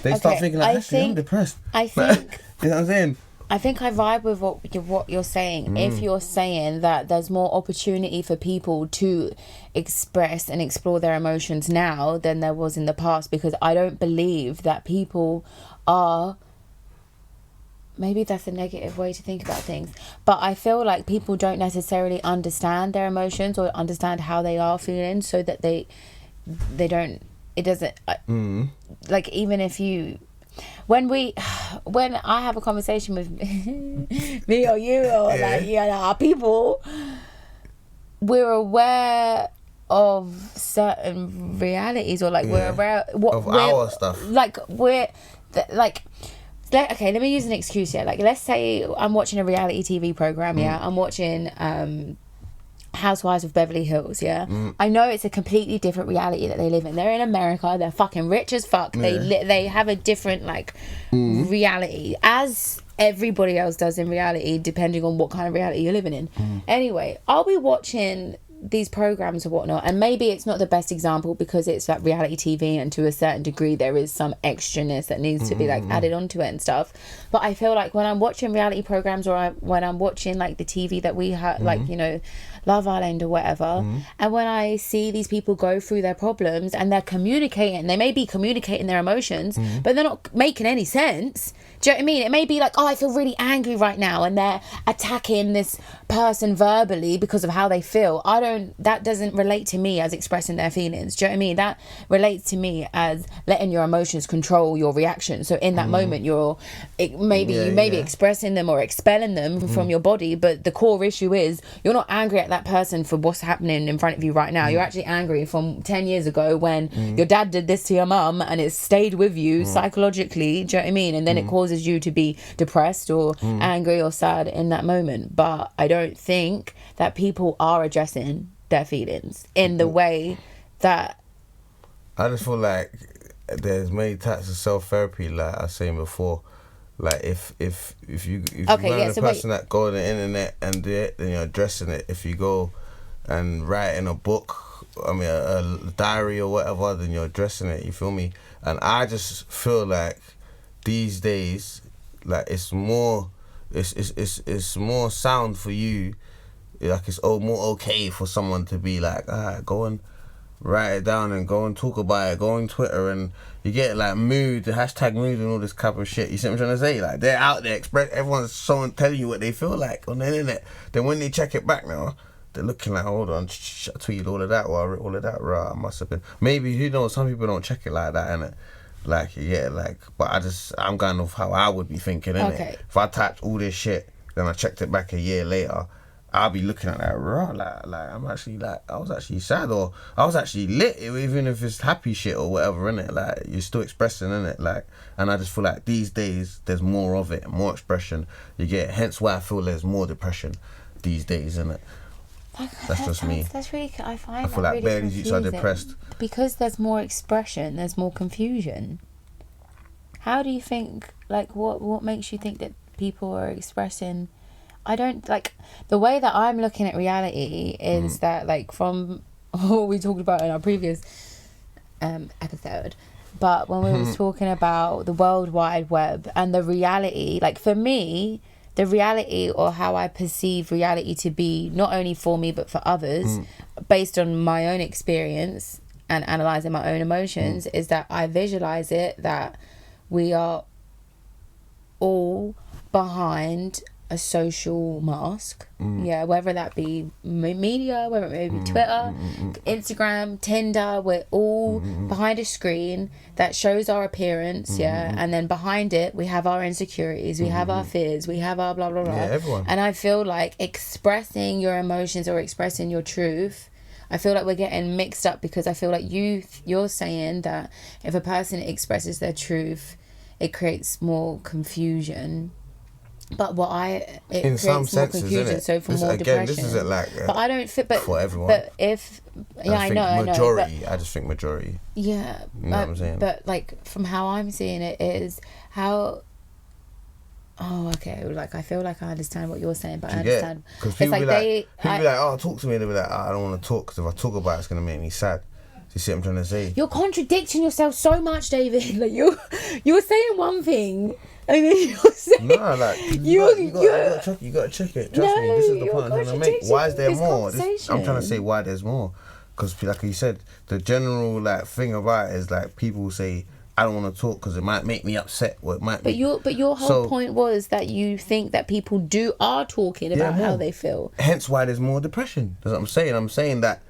[SPEAKER 2] they start thinking, like, actually, I'm depressed.
[SPEAKER 1] I think...
[SPEAKER 2] You know what I'm saying?
[SPEAKER 1] I think I vibe with what you're saying. If you're saying that there's more opportunity for people to express and explore their emotions now than there was in the past, because I don't believe that people are, maybe that's a negative way to think about things, but I feel like people don't necessarily understand their emotions or understand how they are feeling, so that they don't, it doesn't like, even if you, when I have a conversation with me or you or our people, we're aware of certain realities, or like we're aware
[SPEAKER 2] of our stuff.
[SPEAKER 1] Like okay, let me use an excuse here. Like, let's say I'm watching a reality TV program. I'm watching Housewives of Beverly Hills. I know it's a completely different reality that they live in. They're in America. They're fucking rich as fuck. They have a different reality, as everybody else does in reality, depending on what kind of reality you're living in. Anyway, I'll be watching these programs or whatnot, and maybe it's not the best example because it's like reality TV, and to a certain degree there is some extraness that needs to be like added onto it and stuff. But I feel like when I'm watching reality programs, or when I'm watching like the TV that we have, like, you know, Love Island or whatever, and when I see these people go through their problems and they're communicating, they may be communicating their emotions, but they're not making any sense. Do you know what I mean? It may be like, oh, I feel really angry right now, and they're attacking this person verbally because of how they feel. That doesn't relate to me as expressing their feelings. Do you know what I mean? That relates to me as letting your emotions control your reaction. So in that moment, you may be expressing them or expelling them from your body, but the core issue is you're not angry at that person for what's happening in front of you right now. You're actually angry from 10 years ago when your dad did this to your mum, and it stayed with you psychologically. Do you know what I mean? And then it causes you to be depressed or angry or sad in that moment. But I don't think that people are addressing their feelings in the way that...
[SPEAKER 2] I just feel like there's many types of self-therapy, like I was saying before. Like if you're a person that go on the internet and do it, then you're addressing it. If you go and write in a book, I mean a diary or whatever, then you're addressing it. You feel me? And I just feel like these days, like it's more sound for you. Like it's more okay for someone to be like, alright, go and write it down and go and talk about it. Go on Twitter and you get like mood, the hashtag mood and all this type of shit. You see what I'm trying to say? Like they're out there, everyone's someone telling you what they feel like on the internet. Then when they check it back now, they're looking like, hold on, I tweeted all of that, or I wrote all of that, right? I must have been. Maybe, who knows? Some people don't check it like that, innit? Like, yeah, like, but I'm going off how I would be thinking, innit? Okay. If I typed all this shit, then I checked it back a year later, I'll be looking at that raw, like I'm actually like, I was actually sad, or I was actually lit, even if it's happy shit or whatever, innit? Like, you're still expressing, innit? Like, and I just feel like these days, there's more of it, more expression. You get, hence why I feel there's more depression these days, innit? That's just me.
[SPEAKER 1] That's really, I find
[SPEAKER 2] I feel like barely youths are depressed.
[SPEAKER 1] Because there's more expression, there's more confusion. How do you think, like, what makes you think that people are expressing? I don't, like, the way that I'm looking at reality is that, like, from what we talked about in our previous episode, but when we was talking about the World Wide Web and the reality, like, for me, the reality, or how I perceive reality to be, not only for me but for others, based on my own experience and analysing my own emotions, is that I visualise it that we are all behind a social mask, whether that be media, whether it may be Twitter, Instagram, Tinder, we're all behind a screen that shows our appearance, and then behind it we have our insecurities, we have our fears, we have our blah blah blah. Everyone. And I feel like expressing your emotions or expressing your truth, I feel like we're getting mixed up, because I feel like you're saying that if a person expresses their truth, it creates more confusion. But it in creates some senses, more confusion, so for more depression. This isn't like but I don't fit. But for everyone. But if I know majority. I
[SPEAKER 2] just think majority.
[SPEAKER 1] Yeah,
[SPEAKER 2] you know what I'm saying.
[SPEAKER 1] But like from how I'm seeing it is how. Oh, okay. Like I feel like I understand what you're saying, but I understand
[SPEAKER 2] because people it's like people be like, "Oh, talk to me." They be like, "I don't want to talk because if I talk about it, it's gonna make me sad." You see what I'm trying to say?
[SPEAKER 1] You're contradicting yourself so much, David. Like you're saying one thing. I mean, you're saying...
[SPEAKER 2] No, like, you gotta check it. Trust me, this is the point I'm trying to make. Why is there more? I'm trying to say why there's more. Because, like you said, the general like thing about it is like people say, I don't want to talk because it might make me upset, or it might. But your whole point was that you think that people are talking about how they feel. Hence why there's more depression. That's what I'm saying. I'm saying that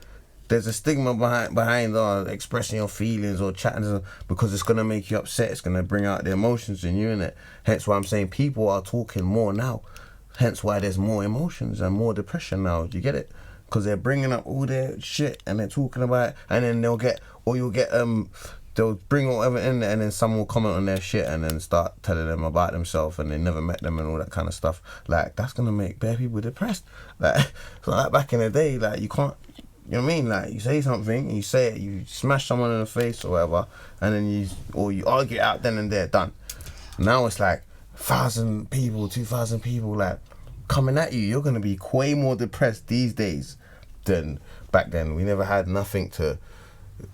[SPEAKER 2] there's a stigma behind expressing your feelings or chatting, because it's going to make you upset. It's going to bring out the emotions in you, innit? Hence why I'm saying people are talking more now. Hence why there's more emotions and more depression now. Do you get it? Because they're bringing up all their shit and they're talking about it, and then they'll bring whatever in there, and then someone will comment on their shit and then start telling them about themselves and they never met them and all that kind of stuff. Like, that's going to make bare people depressed. Like, so like back in the day, like, you can't... You know what I mean? Like, you say something, and you say it, you smash someone in the face or whatever, and then you argue it out then and there, done. Now it's like 1,000 people, 2,000 people, like, coming at you. You're going to be way more depressed these days than back then. We never had nothing to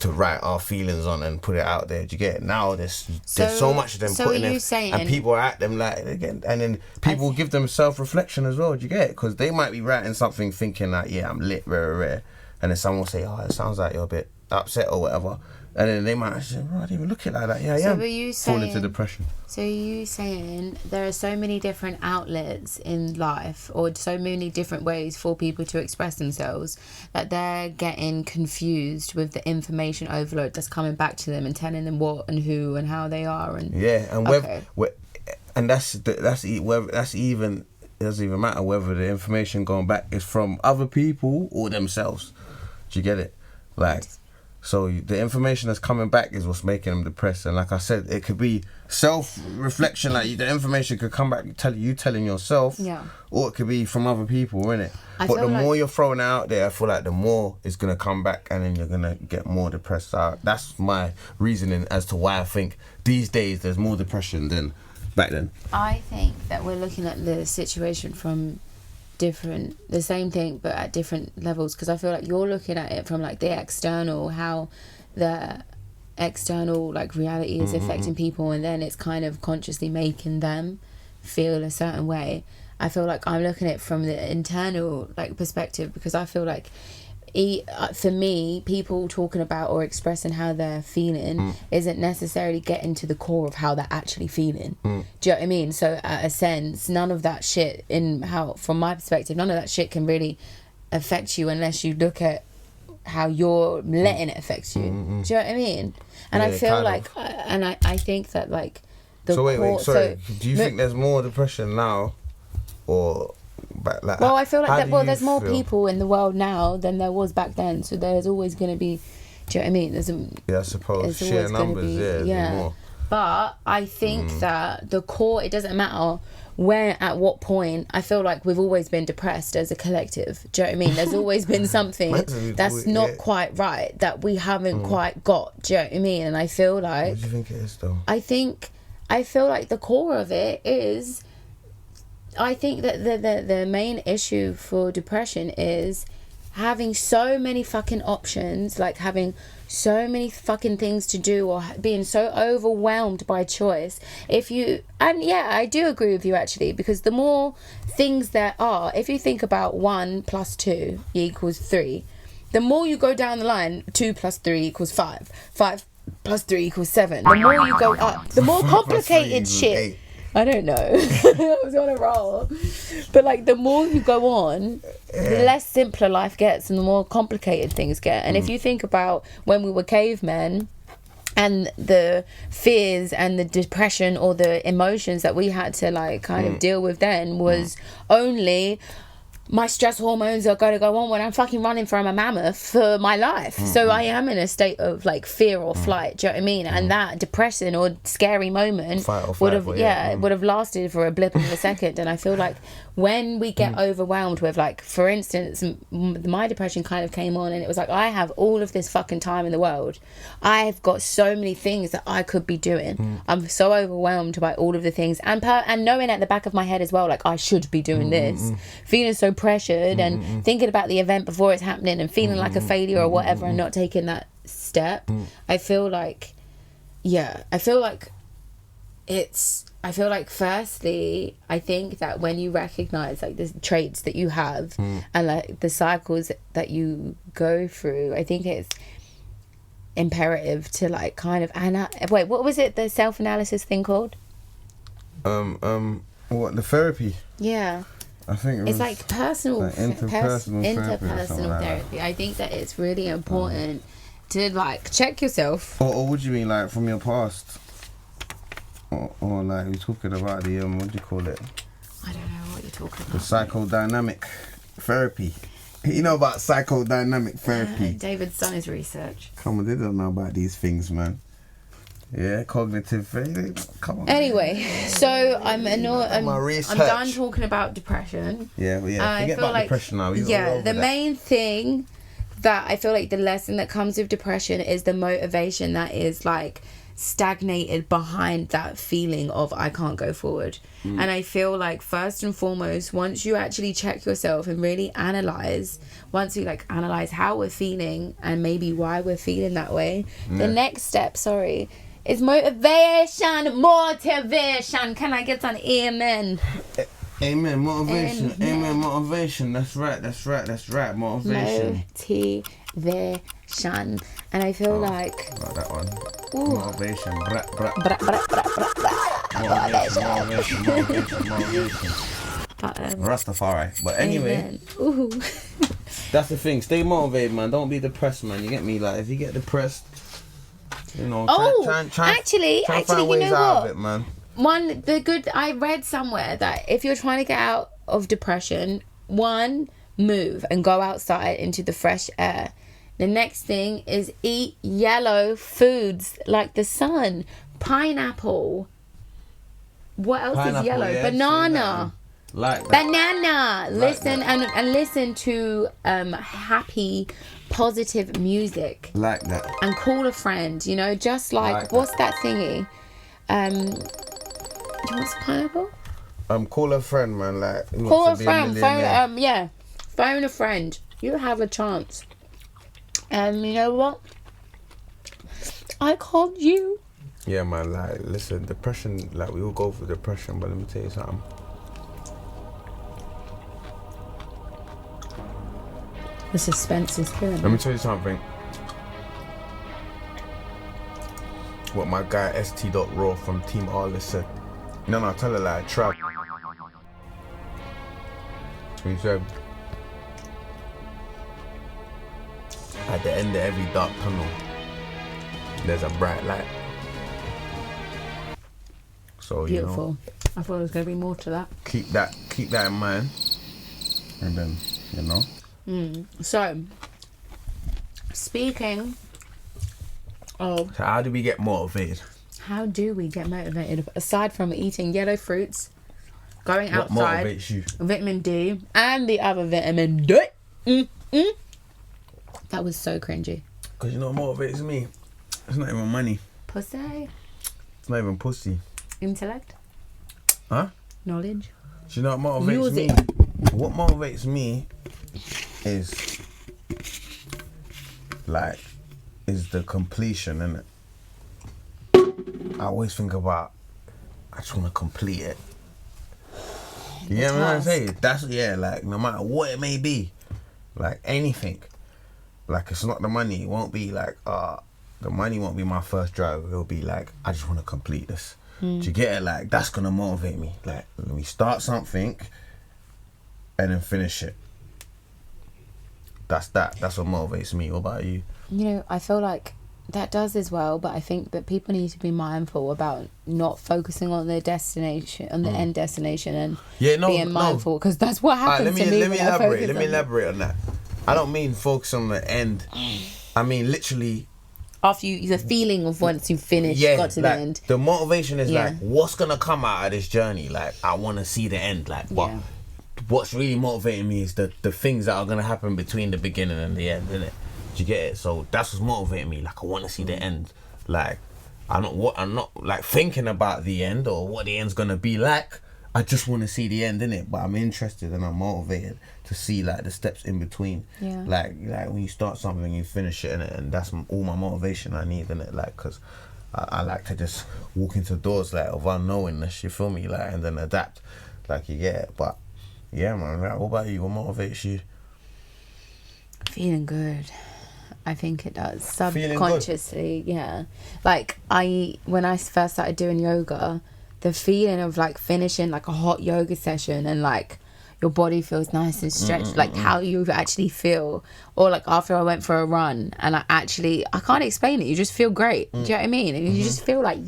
[SPEAKER 2] write our feelings on and put it out there. Do you get it? Now there's so much of them putting them, and people are at them like again, and then people give them self-reflection as well. Do you get it? Because they might be writing something thinking like, yeah, I'm lit, rare, and then someone will say, oh, it sounds like you're a bit upset or whatever, and then they might say, oh, I didn't even look at it like that. Yeah, yeah. Fall into depression.
[SPEAKER 1] So you saying there are so many different outlets in life, or so many different ways for people to express themselves, that they're getting confused with the information overload that's coming back to them and telling them what and who and how they are, and
[SPEAKER 2] and that's even. It doesn't even matter whether the information going back is from other people or themselves. Do you get it? Like, so the information that's coming back is what's making them depressed. And like I said, it could be self-reflection. Like, the information could come back telling yourself, or it could be from other people, innit? But the more you're throwing out there, I feel like the more it's gonna come back, and then you're gonna get more depressed. That's my reasoning as to why I think these days there's more depression than back then.
[SPEAKER 1] I think that we're looking at the situation from the same thing but at different levels, because I feel like you're looking at it from like the external, how the external like reality is affecting people, and then it's kind of consciously making them feel a certain way. I feel like I'm looking at it from the internal like perspective, because I feel like for me, people talking about or expressing how they're feeling isn't necessarily getting to the core of how they're actually feeling. Do you know what I mean? So at a sense, none of that shit, from my perspective, none of that shit can really affect you unless you look at how you're letting it affect you. Do you know what I mean? And I feel like, I think that like the
[SPEAKER 2] sorry. Do you think there's more depression now, or? But like,
[SPEAKER 1] I feel like there's more people in the world now than there was back then, so there's always going to be, do you know what I mean?
[SPEAKER 2] I suppose sheer numbers, more.
[SPEAKER 1] But I think that the core, it doesn't matter where, at what point, I feel like we've always been depressed as a collective. Do you know what I mean? There's always been something that's not quite right, that we haven't quite got. Do you know what I mean? And I feel like...
[SPEAKER 2] What do you think it is, though?
[SPEAKER 1] I feel like the core of it is... I think that the main issue for depression is having so many fucking options, like having so many fucking things to do, or being so overwhelmed by choice. I do agree with you actually, because the more things there are, if you think about 1 + 2 equals 3, the more you go down the line, 2 + 3 equals 5, 5 + 3 equals 7. The more you go up, the more complicated shit. I don't know. I was on a roll. But like, the more you go on, the less simpler life gets and the more complicated things get. And if you think about when we were cavemen, and the fears and the depression or the emotions that we had to like kind of deal with then was only... my stress hormones are going to go on when I'm fucking running from a mammoth for my life. So I am in a state of like fear or flight. Do you know what I mean? And that depressing or scary moment would have lasted for a blip of a second. And I feel like when we get overwhelmed with, like, for instance, my depression kind of came on and it was like, I have all of this fucking time in the world. I've got so many things that I could be doing. I'm so overwhelmed by all of the things, and knowing at the back of my head as well, like, I should be doing this, feeling so pressured and thinking about the event before it's happening and feeling like a failure or whatever, and not taking that step. I feel like firstly, I think that when you recognize like the traits that you have and like the cycles that you go through, I think it's imperative to like kind of wait, what was it, the self-analysis thing called?
[SPEAKER 2] What, the therapy?
[SPEAKER 1] Yeah,
[SPEAKER 2] I think
[SPEAKER 1] it's like personal,
[SPEAKER 2] like interpersonal
[SPEAKER 1] therapy. I think that it's really important to like check yourself.
[SPEAKER 2] Or what do you mean, like from your past? Or like we're talking about the what do you call it?
[SPEAKER 1] I don't know what you're talking about.
[SPEAKER 2] The psychodynamic therapy. You know about psychodynamic therapy?
[SPEAKER 1] David's done his research.
[SPEAKER 2] Come on, they don't know about these things, man. Yeah, cognitive therapy. Come on.
[SPEAKER 1] Anyway, so I'm done talking about depression.
[SPEAKER 2] Yeah. Forget about depression now.
[SPEAKER 1] The main thing that I feel like the lesson that comes with depression is the motivation that is like stagnated behind that feeling of I can't go forward. And I feel like first and foremost, once you actually check yourself and really analyze how we're feeling and maybe why we're feeling that way, the next step is motivation. Can I get an amen?
[SPEAKER 2] Amen. Motivation. Amen. Motivation. That's right. Motivation.
[SPEAKER 1] Motivation. And I feel like
[SPEAKER 2] not that one.
[SPEAKER 1] Ooh.
[SPEAKER 2] Motivation. Motivation. Rastafari. But anyway, that's the thing. Stay motivated, man. Don't be depressed, man. You get me? Like, if you get depressed, you know, try
[SPEAKER 1] actually,
[SPEAKER 2] find ways out of it, man.
[SPEAKER 1] I read somewhere that if you're trying to get out of depression, move and go outside into the fresh air. The next thing is eat yellow foods like the sun, pineapple. What else is yellow?
[SPEAKER 2] Yeah,
[SPEAKER 1] banana.
[SPEAKER 2] Like
[SPEAKER 1] banana. Listen and listen to happy, positive music.
[SPEAKER 2] Like that.
[SPEAKER 1] And call a friend. You know, just like what's that thingy? Do you want some pineapple?
[SPEAKER 2] Call a friend, man. Like
[SPEAKER 1] call a friend. Phone a friend. You have a chance. And you know what? I called you.
[SPEAKER 2] Yeah, man. Like, listen, depression. Like, we all go through depression, but let me tell you something.
[SPEAKER 1] The suspense is killing me.
[SPEAKER 2] Let me tell you something. What my guy ST.Raw from Team Arliss said. No, tell her like trap. He said, at the end of every dark tunnel, there's a bright light. So
[SPEAKER 1] beautiful.
[SPEAKER 2] You know,
[SPEAKER 1] I thought there was going to be more to that.
[SPEAKER 2] Keep that in mind, and then you know.
[SPEAKER 1] So, speaking of,
[SPEAKER 2] so how do we get motivated?
[SPEAKER 1] How do we get motivated aside from eating yellow fruits, going outside,
[SPEAKER 2] motivates you?
[SPEAKER 1] vitamin D, and the other vitamin D? That was so cringy.
[SPEAKER 2] Because you know what motivates me? It's not even money.
[SPEAKER 1] Pussy.
[SPEAKER 2] It's not even pussy.
[SPEAKER 1] Intellect.
[SPEAKER 2] Huh?
[SPEAKER 1] Knowledge.
[SPEAKER 2] Do you know what motivates me? What motivates me is the completion, innit? I always think about, I just want to complete it. You know what I'm saying? That's, like, no matter what it may be, like, anything. Like, it's not the money. It won't be like, the money won't be my first drive. It'll be like, I just want to complete this. Do you get it? Like, that's going to motivate me. Like, let me start something and then finish it. That's that. That's what motivates me. What about you?
[SPEAKER 1] You know, I feel like that does as well, but I think that people need to be mindful about not focusing on their destination, on the end destination, and being mindful, because that's what happens to me. Let me
[SPEAKER 2] elaborate on that. I don't mean focus on the end. I mean literally
[SPEAKER 1] after the feeling of once you finish, got to the end.
[SPEAKER 2] The motivation is like, what's gonna come out of this journey? Like, I want to see the end. Like, what's really motivating me is the things that are gonna happen between the beginning and the end, innit? Do you get it? So that's what's motivating me. Like, I want to see the end. Like, I'm not like thinking about the end or what the end's gonna be like. I just want to see the end, innit? But I'm interested and I'm motivated to see like the steps in between.
[SPEAKER 1] Yeah.
[SPEAKER 2] Like when you start something, you finish it, innit? And that's all my motivation I need, innit? Like, cause I like to just walk into doors like of unknowingness. You feel me? Like, and then adapt. Like, you get it. But yeah, man. Like, what about you? What motivates you?
[SPEAKER 1] Feeling good. I think it does. Subconsciously, yeah. Like, when I first started doing yoga, the feeling of like finishing like a hot yoga session and like your body feels nice and stretched, like how you actually feel, or like after I went for a run and I can't explain it, you just feel great. Do you know what I mean? And you just feel like,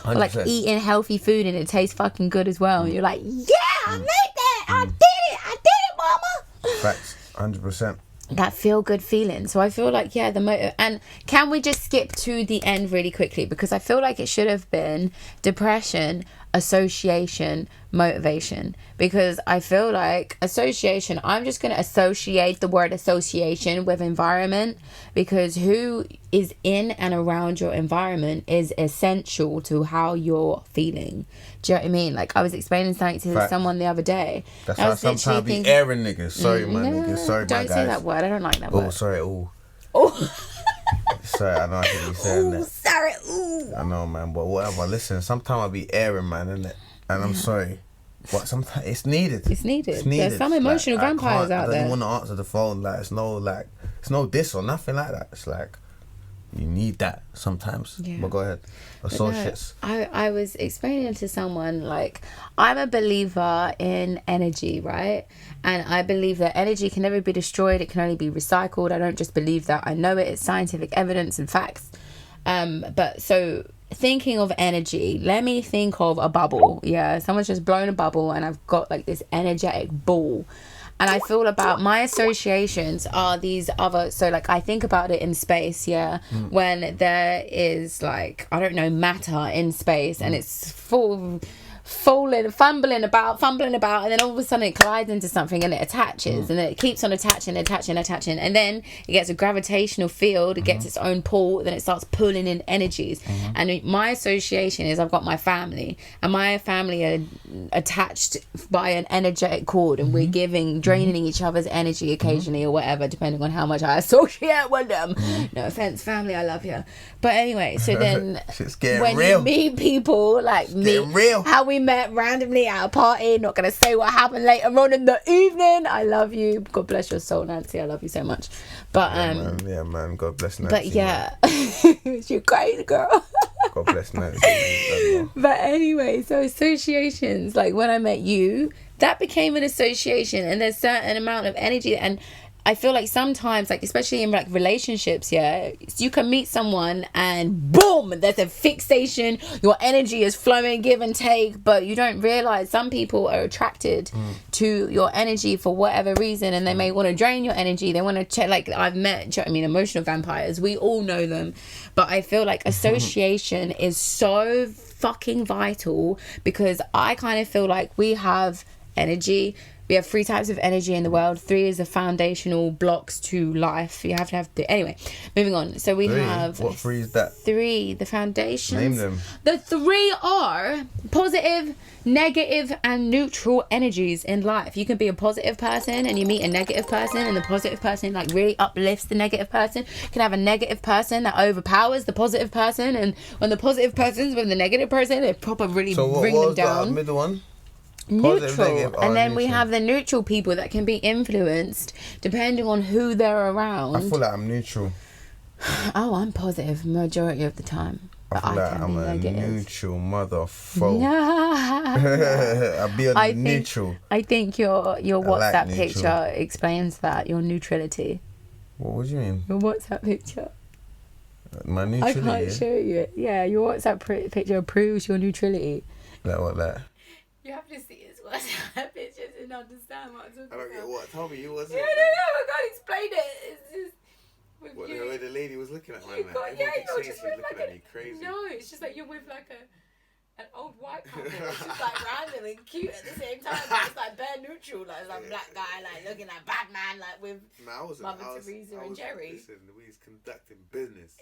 [SPEAKER 1] or like eating healthy food and it tastes fucking good as well, and you're like, I made that, I did it, mama.
[SPEAKER 2] Facts. 100%.
[SPEAKER 1] That feel good feeling. So I feel like, the motive. And can we just skip to the end really quickly, because I feel like it should have been depression, association, motivation, because I feel like association, I'm just going to associate the word association with environment, because who is in and around your environment is essential to how you're feeling. Do you know what I mean? Like, I was explaining something to someone the other day.
[SPEAKER 2] That's
[SPEAKER 1] I
[SPEAKER 2] why
[SPEAKER 1] was
[SPEAKER 2] sometimes
[SPEAKER 1] literally
[SPEAKER 2] be airing niggas. Sorry, my niggas. Sorry, my guys.
[SPEAKER 1] Don't say that word. I don't like that word.
[SPEAKER 2] Oh, sorry. Oh.
[SPEAKER 1] Oh.
[SPEAKER 2] Sorry, I know I should be saying that.
[SPEAKER 1] Sorry. Ooh.
[SPEAKER 2] I know, man, but whatever. Listen, sometimes I be airing, man, innit? And I'm sorry, but sometimes it's needed.
[SPEAKER 1] It's needed. There's some emotional vampires out there.
[SPEAKER 2] I don't want to answer the phone. Like, it's no diss or nothing like that. It's like, you need that sometimes. Yeah. But go ahead. Associates.
[SPEAKER 1] No, I was explaining to someone, like, I'm a believer in energy, right? And I believe that energy can never be destroyed. It can only be recycled. I don't just believe that. I know it. It's scientific evidence and facts. But so thinking of energy, let me think of a bubble. Yeah, someone's just blown a bubble and I've got like this energetic ball. And I feel about my associations are these other, so like I think about it in space, yeah, when there is like, I don't know, matter in space and it's fumbling about, and then all of a sudden it collides into something and it attaches, and then it keeps on attaching, and then it gets a gravitational field, it gets its own pull, then it starts pulling in energies. And my association is I've got my family, and my family are attached by an energetic cord, and we're draining each other's energy occasionally or whatever, depending on how much I associate with them. No offense, family, I love you. But anyway, so then when
[SPEAKER 2] real.
[SPEAKER 1] you meet people like me,
[SPEAKER 2] real.
[SPEAKER 1] how we met randomly at a party, not gonna say what happened later on in the evening. I love you, God bless your soul, Nancy, I love you so much. But
[SPEAKER 2] yeah, man, God bless Nancy.
[SPEAKER 1] But yeah, you're crazy, girl.
[SPEAKER 2] God bless Nancy.
[SPEAKER 1] But anyway, so associations, like when I met you, that became an association, and there's certain amount of energy. And I feel like sometimes, like especially in like relationships, yeah, you can meet someone and boom, there's a fixation, your energy is flowing, give and take, but you don't realize some people are attracted to your energy for whatever reason, and they may want to drain your energy. They want to check, like I've met, do you know what I mean, emotional vampires, we all know them. But I feel like association is so fucking vital, because I kind of feel like we have energy. We have 3 types of energy in the world. 3 is the foundational blocks to life. You have to have 3. Anyway, moving on. So we have...
[SPEAKER 2] What 3 is that?
[SPEAKER 1] 3, the foundations.
[SPEAKER 2] Name them.
[SPEAKER 1] The 3 are positive, negative, and neutral energies in life. You can be a positive person and you meet a negative person, and the positive person like really uplifts the negative person. You can have a negative person that overpowers the positive person, and when the positive person's with the negative person, they proper really bring them down.
[SPEAKER 2] The middle one?
[SPEAKER 1] Neutral. And then we have the neutral people that can be influenced depending on who they're around.
[SPEAKER 2] I feel like I'm neutral.
[SPEAKER 1] Oh, I'm positive majority of the time.
[SPEAKER 2] I feel like I'm a neutral motherfucker. I'll be a neutral.
[SPEAKER 1] I think your WhatsApp picture explains that, your neutrality.
[SPEAKER 2] What do you mean?
[SPEAKER 1] Your WhatsApp picture.
[SPEAKER 2] My neutrality?
[SPEAKER 1] I can't show you it. Yeah, your WhatsApp picture proves your neutrality.
[SPEAKER 2] Like what, that?
[SPEAKER 1] You have to see his WhatsApp pictures and understand what I'm talking about.
[SPEAKER 2] I don't get what. Tell me, you wasn't.
[SPEAKER 1] Yeah, no, I can't explain it. It's just with
[SPEAKER 2] what,
[SPEAKER 1] you.
[SPEAKER 2] The way the lady was looking at me,
[SPEAKER 1] you're just with
[SPEAKER 2] looking
[SPEAKER 1] like
[SPEAKER 2] at me crazy.
[SPEAKER 1] No, it's just like you're with like an old white couple. It's just like random and cute at the same time. It's like bare neutral, like some black guy like looking like Batman, like with Mother Teresa and Jerry.
[SPEAKER 2] Listen, we was conducting business.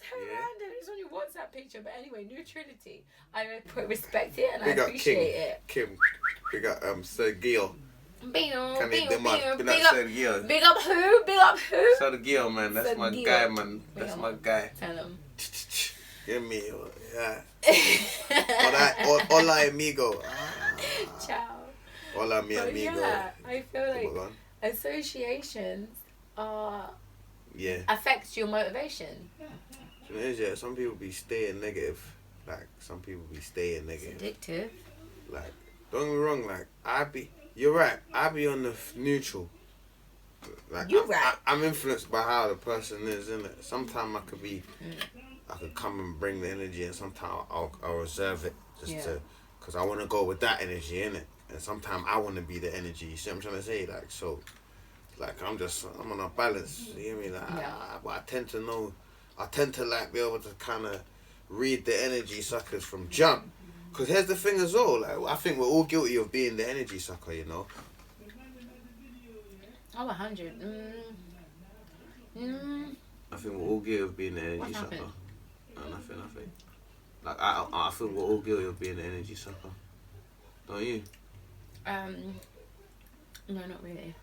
[SPEAKER 1] So random. It's on your WhatsApp picture, but anyway, neutrality. I respect it and
[SPEAKER 2] Big
[SPEAKER 1] I appreciate it.
[SPEAKER 2] Kim. Big up Sergio.
[SPEAKER 1] Big up who?
[SPEAKER 2] Sergio, man. That's my guy, man. That's my guy.
[SPEAKER 1] Tell him.
[SPEAKER 2] Give me, yeah. Hola, amigo.
[SPEAKER 1] Ciao.
[SPEAKER 2] Hola, mi amigo.
[SPEAKER 1] Yeah, I feel like associations affects your motivation.
[SPEAKER 2] Yeah, some people be staying negative. Like, some people be staying negative.
[SPEAKER 1] It's addictive.
[SPEAKER 2] Like, don't get me wrong, like, you're right, I be on the neutral. Like,
[SPEAKER 1] you're right.
[SPEAKER 2] I'm influenced by how the person is, innit? Sometimes I could come and bring the energy, and sometimes I'll reserve it because I want to go with that energy, innit? And sometimes I want to be the energy, you see what I'm trying to say? Like, so, like, I'm on a balance, you hear me? Like, but I tend to like be able to kind of read the energy suckers from jump. Because here's the thing as well, like, I think we're all guilty of being the energy sucker, you know?
[SPEAKER 1] Oh, 100.
[SPEAKER 2] I think we're all guilty of being the energy sucker. No, nothing. Like, I feel we're all guilty of being the energy sucker. Don't you?
[SPEAKER 1] No, not really.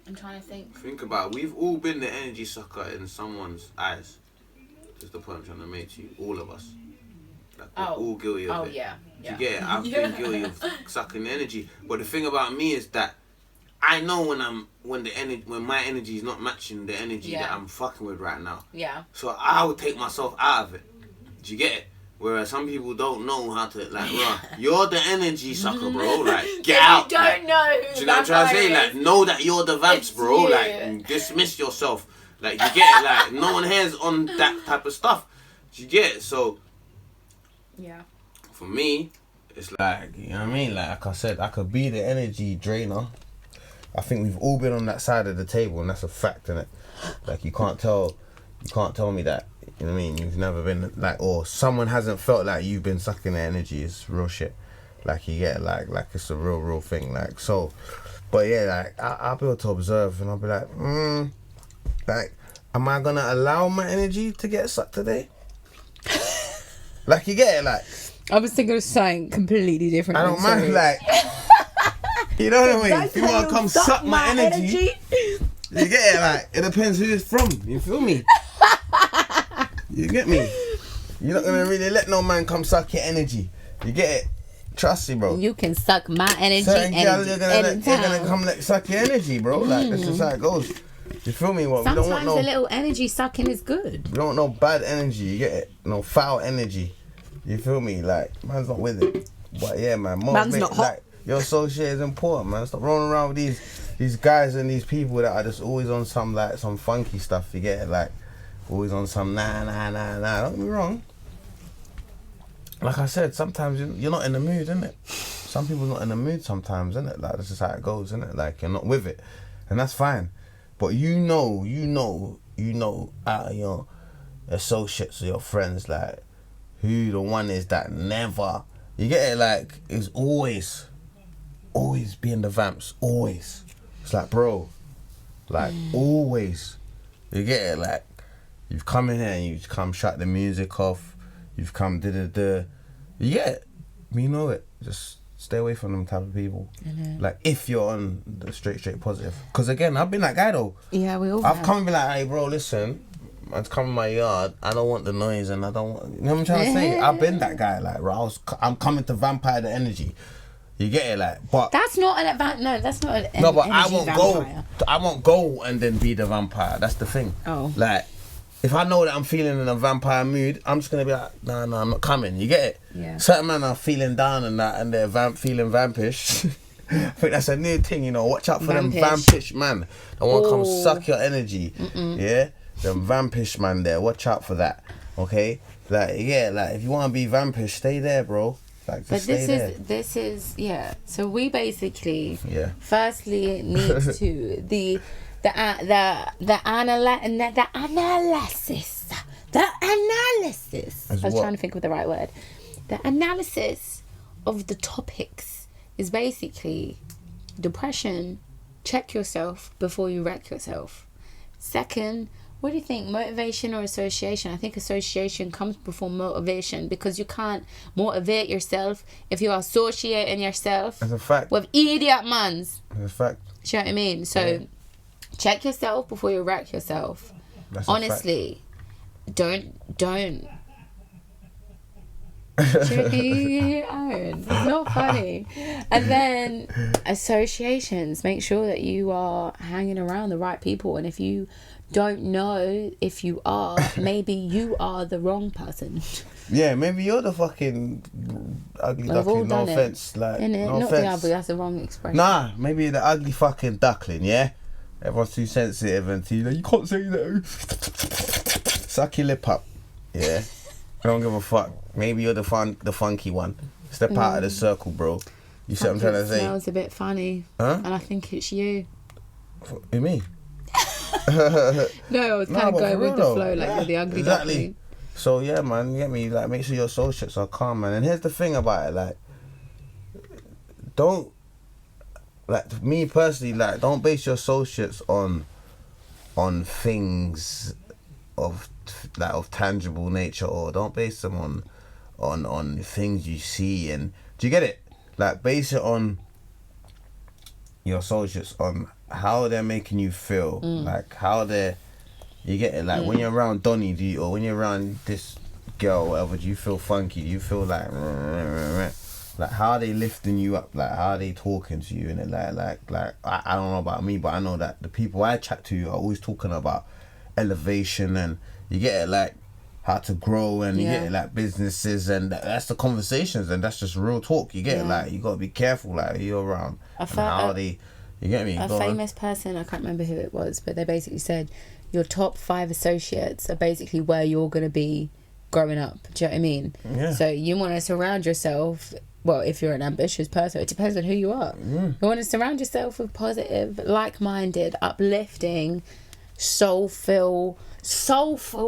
[SPEAKER 1] I'm trying to think.
[SPEAKER 2] Think about it. We've all been the energy sucker in someone's eyes. Just the point I'm trying to make to you. All of us. Like, we're all guilty of it.
[SPEAKER 1] Oh, yeah.
[SPEAKER 2] Do you get it? I've been guilty of sucking the energy. But the thing about me is that I know when my energy is not matching the energy that I'm fucking with right now.
[SPEAKER 1] Yeah.
[SPEAKER 2] So I would take myself out of it. Do you get it? Whereas some people don't know how to, like, bro, you're the energy sucker, bro. Like, get out.
[SPEAKER 1] You don't know.
[SPEAKER 2] Do you know what I'm trying to say? Like, know that you're the vamps, bro.
[SPEAKER 1] You.
[SPEAKER 2] Like, dismiss yourself. Like, you get it? Like, no one hears on that type of stuff. Do you get it? So,
[SPEAKER 1] yeah.
[SPEAKER 2] For me, it's like, you know what I mean? Like I said, I could be the energy drainer. I think we've all been on that side of the table, and that's a fact, innit? Like, you can't tell me that. You know what I mean? You've never been like, or someone hasn't felt like you've been sucking their energy. It's real shit. Like, you get like it's a real thing. Like, so, but yeah, like I'll be able to observe, and I'll be like, like, am I gonna allow my energy to get sucked today? Like, you get it? Like,
[SPEAKER 1] I was thinking of something completely different.
[SPEAKER 2] I don't mind, like, you know what I mean? If you want to come suck my energy, you get it? Like, it depends who it's from. You feel me? You get me? You're not gonna really let no man come suck your energy. You get it? Trust me, bro.
[SPEAKER 1] You can suck my energy.
[SPEAKER 2] Certain girls, you're gonna come suck your energy, bro. Like, that's just how it goes. You feel me? Well,
[SPEAKER 1] sometimes
[SPEAKER 2] we don't want
[SPEAKER 1] a little energy sucking is good.
[SPEAKER 2] We don't want no bad energy. You get it? No foul energy. You feel me? Like, man's not with it. But yeah, man,
[SPEAKER 1] man's not hot.
[SPEAKER 2] Like, your associate is important, man. Stop rolling around with these guys and these people that are just always on some funky stuff. You get it? Like, always on some nah. Don't get me wrong. Like I said, sometimes you're not in the mood, innit? Some people not in the mood sometimes, innit? Like, that's just how it goes, innit? Like, you're not with it, and that's fine. But you know, out of your associates or your friends, like, who the one is that never, you get it? Like, is always being the vamps, always. It's like, bro, like, always. You get it? Like, you've come in here and you've come shut the music off. You've come da-da-da. You get it? You know it. Just stay away from them type of people. Like, if you're on the straight positive. Because, again, I've been that guy, though.
[SPEAKER 1] Yeah, we all
[SPEAKER 2] I've
[SPEAKER 1] have.
[SPEAKER 2] come and be like, hey, bro, listen. Man's come in my yard. I don't want the noise and I don't want... You know what I'm trying to say? I've been that guy. Like, bro, I'm coming to vampire the energy. You get it? Like, but...
[SPEAKER 1] That's not an... No, that's not an
[SPEAKER 2] No, but I
[SPEAKER 1] energy
[SPEAKER 2] won't
[SPEAKER 1] vampire.
[SPEAKER 2] I won't go and then be the vampire. That's the thing.
[SPEAKER 1] Oh.
[SPEAKER 2] Like, if I know that I'm feeling in a vampire mood, I'm just gonna be like, nah, I'm not coming. You get it?
[SPEAKER 1] Yeah.
[SPEAKER 2] Certain men are feeling down and that, and they're feeling vampish. I think that's a new thing, you know. Watch out for them vampish man. They want to come suck your energy. Yeah, them vampish man there. Watch out for that. Okay, like, yeah, like, if you want to be vampish, stay there, bro. Like, just stay there.
[SPEAKER 1] This is yeah. So we basically
[SPEAKER 2] firstly
[SPEAKER 1] need to the analysis. I was trying to think of the right word. The analysis of the topics is basically depression. Check yourself before you wreck yourself. Second, what do you think? Motivation or association? I think association comes before motivation, because you can't motivate yourself if you're associating yourself
[SPEAKER 2] That's a fact.
[SPEAKER 1] with idiot mans.
[SPEAKER 2] That's a fact.
[SPEAKER 1] Do you know what I mean? So check yourself before you wreck yourself.
[SPEAKER 2] That's
[SPEAKER 1] honestly, don't it's not funny. And then associations, make sure that you are hanging around the right people, and if you don't know if you are, maybe you are the wrong person.
[SPEAKER 2] Yeah, maybe you're the fucking ugly duckling. No offense, like, no
[SPEAKER 1] not
[SPEAKER 2] offense.
[SPEAKER 1] the ugly, that's the wrong expression.
[SPEAKER 2] Nah, maybe the ugly fucking duckling. Yeah, everyone's too sensitive and too like, you can't say that. Suck your lip up. Yeah, I don't give a fuck. Maybe you're the funky one. Step out of the circle, bro. You see what I'm trying to say?
[SPEAKER 1] Smells a bit funny, and I think it's you.
[SPEAKER 2] Me?
[SPEAKER 1] No, I was kind of going with the flow, like, you're the ugly duckling.
[SPEAKER 2] So yeah, man, you get me? Like, make sure your associates are calm, man. And here's the thing about it, like, don't, like, me personally, like, don't base your associates on things of tangible nature, or don't base them on things you see. And do you get it? Like, base it on your associates, on how they're making you feel, like how they're, you get it? Like when you're around Donnie, or when you're around this girl, or whatever, do you feel funky? Do you feel like how are they lifting you up? Like, how are they talking to you? And like I don't know about me, but I know that the people I chat to are always talking about elevation, and you get it, like how to grow, and you get it, like businesses, and that's the conversations, and that's just real talk. You get it, like you gotta be careful, like who you're around, and how they, you get me?
[SPEAKER 1] A famous person, I can't remember who it was, but they basically said your top 5 associates are basically where you're gonna be growing up. Do you know what I mean? Yeah. So you want to surround yourself. Well, if you're an ambitious person, it depends on who you are. You want to surround yourself with positive, like-minded, uplifting, soulful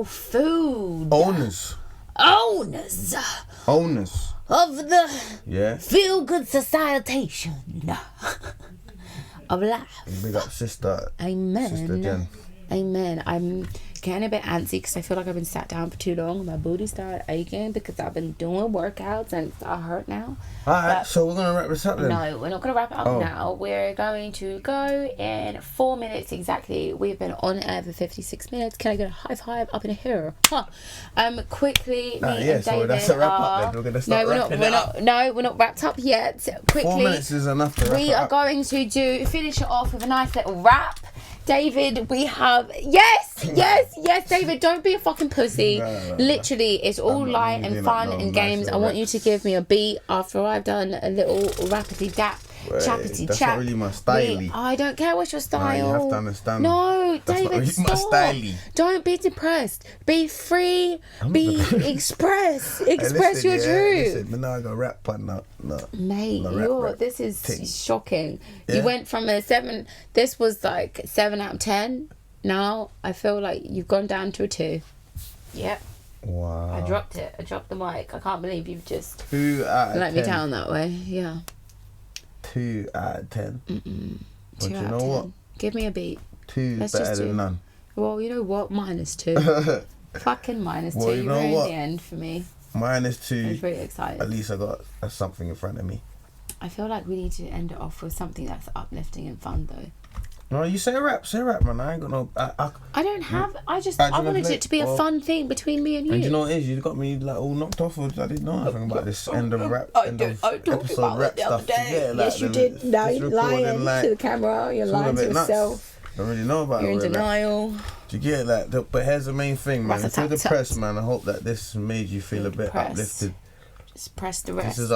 [SPEAKER 1] food.
[SPEAKER 2] Owners
[SPEAKER 1] Of the feel-good societation of life.
[SPEAKER 2] Big up sister.
[SPEAKER 1] Amen.
[SPEAKER 2] Sister Jen.
[SPEAKER 1] Amen. I'm getting a bit antsy because I feel like I've been sat down for too long. My booty started aching because I've been doing workouts and it's all hurt now.
[SPEAKER 2] Alright, so we're going to wrap this up then?
[SPEAKER 1] No, we're not going to wrap it up now. We're going to go in 4 minutes exactly. We've been on air for 56 minutes. Can I get a high five up in here? Quickly, me and
[SPEAKER 2] so
[SPEAKER 1] David
[SPEAKER 2] that's a wrap up then. We're going to start
[SPEAKER 1] we're not wrapped up yet. Quickly,
[SPEAKER 2] 4 minutes is enough to wrap
[SPEAKER 1] we
[SPEAKER 2] it
[SPEAKER 1] are
[SPEAKER 2] up.
[SPEAKER 1] going to finish it off with a nice little wrap. David, we have yes, David, don't be a fucking pussy. No. Literally, it's all light and fun and games. I want you to give me a beat after I've done a little rappity dap, chappity
[SPEAKER 2] that's
[SPEAKER 1] chat.
[SPEAKER 2] Not really my style.
[SPEAKER 1] I don't care what's your style.
[SPEAKER 2] No, you have to understand.
[SPEAKER 1] No,
[SPEAKER 2] that's
[SPEAKER 1] David,
[SPEAKER 2] not really
[SPEAKER 1] stop.
[SPEAKER 2] My style.
[SPEAKER 1] Don't be depressed. Be free. Express your truth.
[SPEAKER 2] Listen, now I got rap partner. No,
[SPEAKER 1] mate, this is shocking.
[SPEAKER 2] Yeah.
[SPEAKER 1] You went from a 7. This was like 7 out of 10. Now I feel like you've gone down to a 2. Yep.
[SPEAKER 2] Wow.
[SPEAKER 1] I dropped it. I dropped the mic. I can't believe you've just
[SPEAKER 2] 2 out of 10.
[SPEAKER 1] Let me down that way. Yeah.
[SPEAKER 2] 2 out of 10. But you know what?
[SPEAKER 1] Give me a beat.
[SPEAKER 2] 2 better than none.
[SPEAKER 1] Well, you know what? -2. Fucking -2.
[SPEAKER 2] Well, you know
[SPEAKER 1] ruined
[SPEAKER 2] what?
[SPEAKER 1] the end for me.
[SPEAKER 2] -2.
[SPEAKER 1] I was really excited.
[SPEAKER 2] At least I got something in front of me.
[SPEAKER 1] I feel like we need to end it off with something that's uplifting and fun, though.
[SPEAKER 2] No, you say rap, man. I ain't got no.
[SPEAKER 1] I don't have. I wanted it to be a fun thing between me and you.
[SPEAKER 2] And you know what it is? You got me like all knocked off. I didn't know anything about this end of episode rap stuff.
[SPEAKER 1] Yeah, yes, you did. Now you're lying to the camera. You're lying to yourself.
[SPEAKER 2] I don't really know about it.
[SPEAKER 1] You're in denial.
[SPEAKER 2] Do you get it? Like, but here's the main thing, man. If you're depressed, man, I hope that this made you feel a bit uplifted.
[SPEAKER 1] Just press the rest.
[SPEAKER 2] This is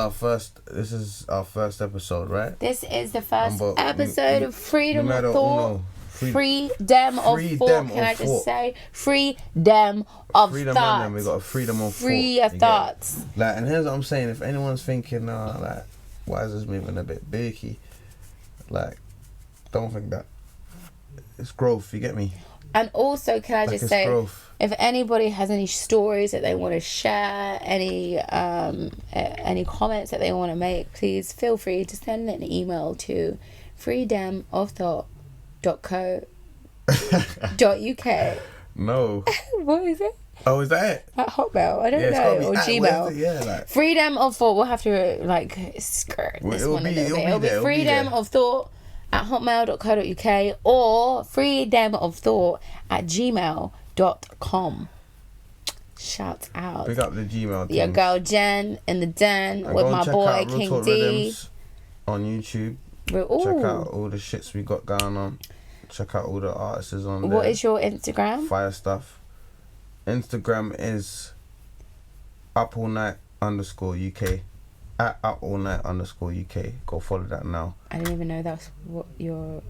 [SPEAKER 2] our first episode, right?
[SPEAKER 1] This is the first episode of Freedom of Thought. Freedem of Thought. Can I just say Freedem of Thought?
[SPEAKER 2] And we got a Freedom of
[SPEAKER 1] Free of thoughts.
[SPEAKER 2] Like, and here's what I'm saying. If anyone's thinking, like, why is this moving a bit beaky? Like, don't think that. It's growth. You get me?
[SPEAKER 1] And also, can I just say, if anybody has any stories that they want to share, any comments that they want to make, please feel free to send an email to freedemoffthought.co.uk.
[SPEAKER 2] No.
[SPEAKER 1] What is it?
[SPEAKER 2] Oh, is that it?
[SPEAKER 1] At Hotmail, I don't know, or Gmail.
[SPEAKER 2] Yeah, like
[SPEAKER 1] Freedom of Thought. We'll have to skirt this one a little bit. It'll be Freedom of Thought at hotmail.co.uk or freedemoffthought@gmail.com. Shout out.
[SPEAKER 2] Pick up the Gmail team.
[SPEAKER 1] Your girl Jen in the den with my boy King D.
[SPEAKER 2] On YouTube. Check out all the shits we got going on. Check out all the artists on there.
[SPEAKER 1] What is your Instagram?
[SPEAKER 2] Fire stuff. Instagram is @upallnight_UK. @upallnight_UK. Go follow that now.
[SPEAKER 1] I didn't even know that's what your.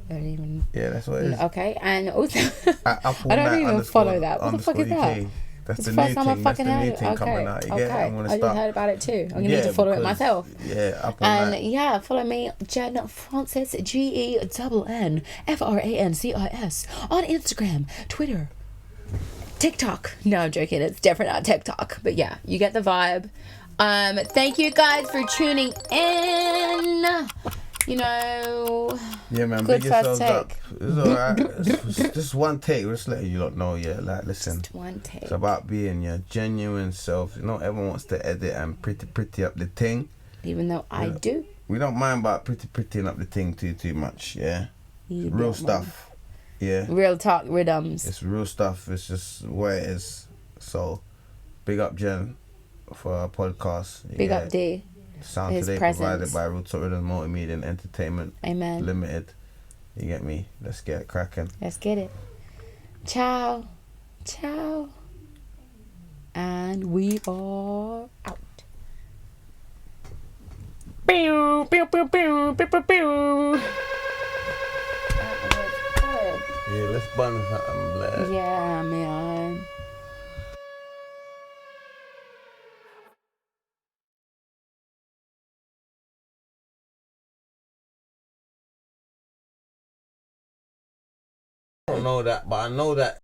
[SPEAKER 2] Yeah, that's what it is.
[SPEAKER 1] Okay, and also I don't even follow that. What the fuck is that?
[SPEAKER 2] That's the
[SPEAKER 1] first
[SPEAKER 2] new
[SPEAKER 1] time
[SPEAKER 2] thing.
[SPEAKER 1] I fucking
[SPEAKER 2] That's the new
[SPEAKER 1] heard
[SPEAKER 2] thing
[SPEAKER 1] it.
[SPEAKER 2] coming out. You get it? I'm gonna
[SPEAKER 1] I just heard about it too. I'm gonna need to follow it myself.
[SPEAKER 2] Yeah, Up All Night.
[SPEAKER 1] And yeah, follow me, Jen Francis, GENNFRANCIS on Instagram, Twitter, TikTok. No, I'm joking. It's different on TikTok. But yeah, you get the vibe. Thank you guys for tuning in. You know,
[SPEAKER 2] yeah, man,
[SPEAKER 1] good
[SPEAKER 2] big
[SPEAKER 1] first
[SPEAKER 2] yourselves up.
[SPEAKER 1] take.
[SPEAKER 2] It's alright. It's just one take. We're just letting you lot know, yeah. Like, listen.
[SPEAKER 1] Just one take.
[SPEAKER 2] It's about being your genuine self. You know, everyone wants to edit and pretty up the thing.
[SPEAKER 1] Even though I do.
[SPEAKER 2] We don't mind about prettying up the thing too much, yeah. Real stuff, yeah.
[SPEAKER 1] Real talk rhythms.
[SPEAKER 2] It's real stuff. It's just where it is. So, big up Jen for our podcast.
[SPEAKER 1] Big up D.
[SPEAKER 2] Sound
[SPEAKER 1] His
[SPEAKER 2] today
[SPEAKER 1] presence.
[SPEAKER 2] provided by Real Talk Rhythm Multimedia and Entertainment
[SPEAKER 1] Amen.
[SPEAKER 2] Limited. You get me? Let's get it cracking.
[SPEAKER 1] Let's get it. Ciao. Ciao. And we are out. Pew, pew, pew, pew, pew, pew, pew.
[SPEAKER 2] Yeah, let's bun something, blood.
[SPEAKER 1] Yeah, man.
[SPEAKER 2] I don't know that, but I know that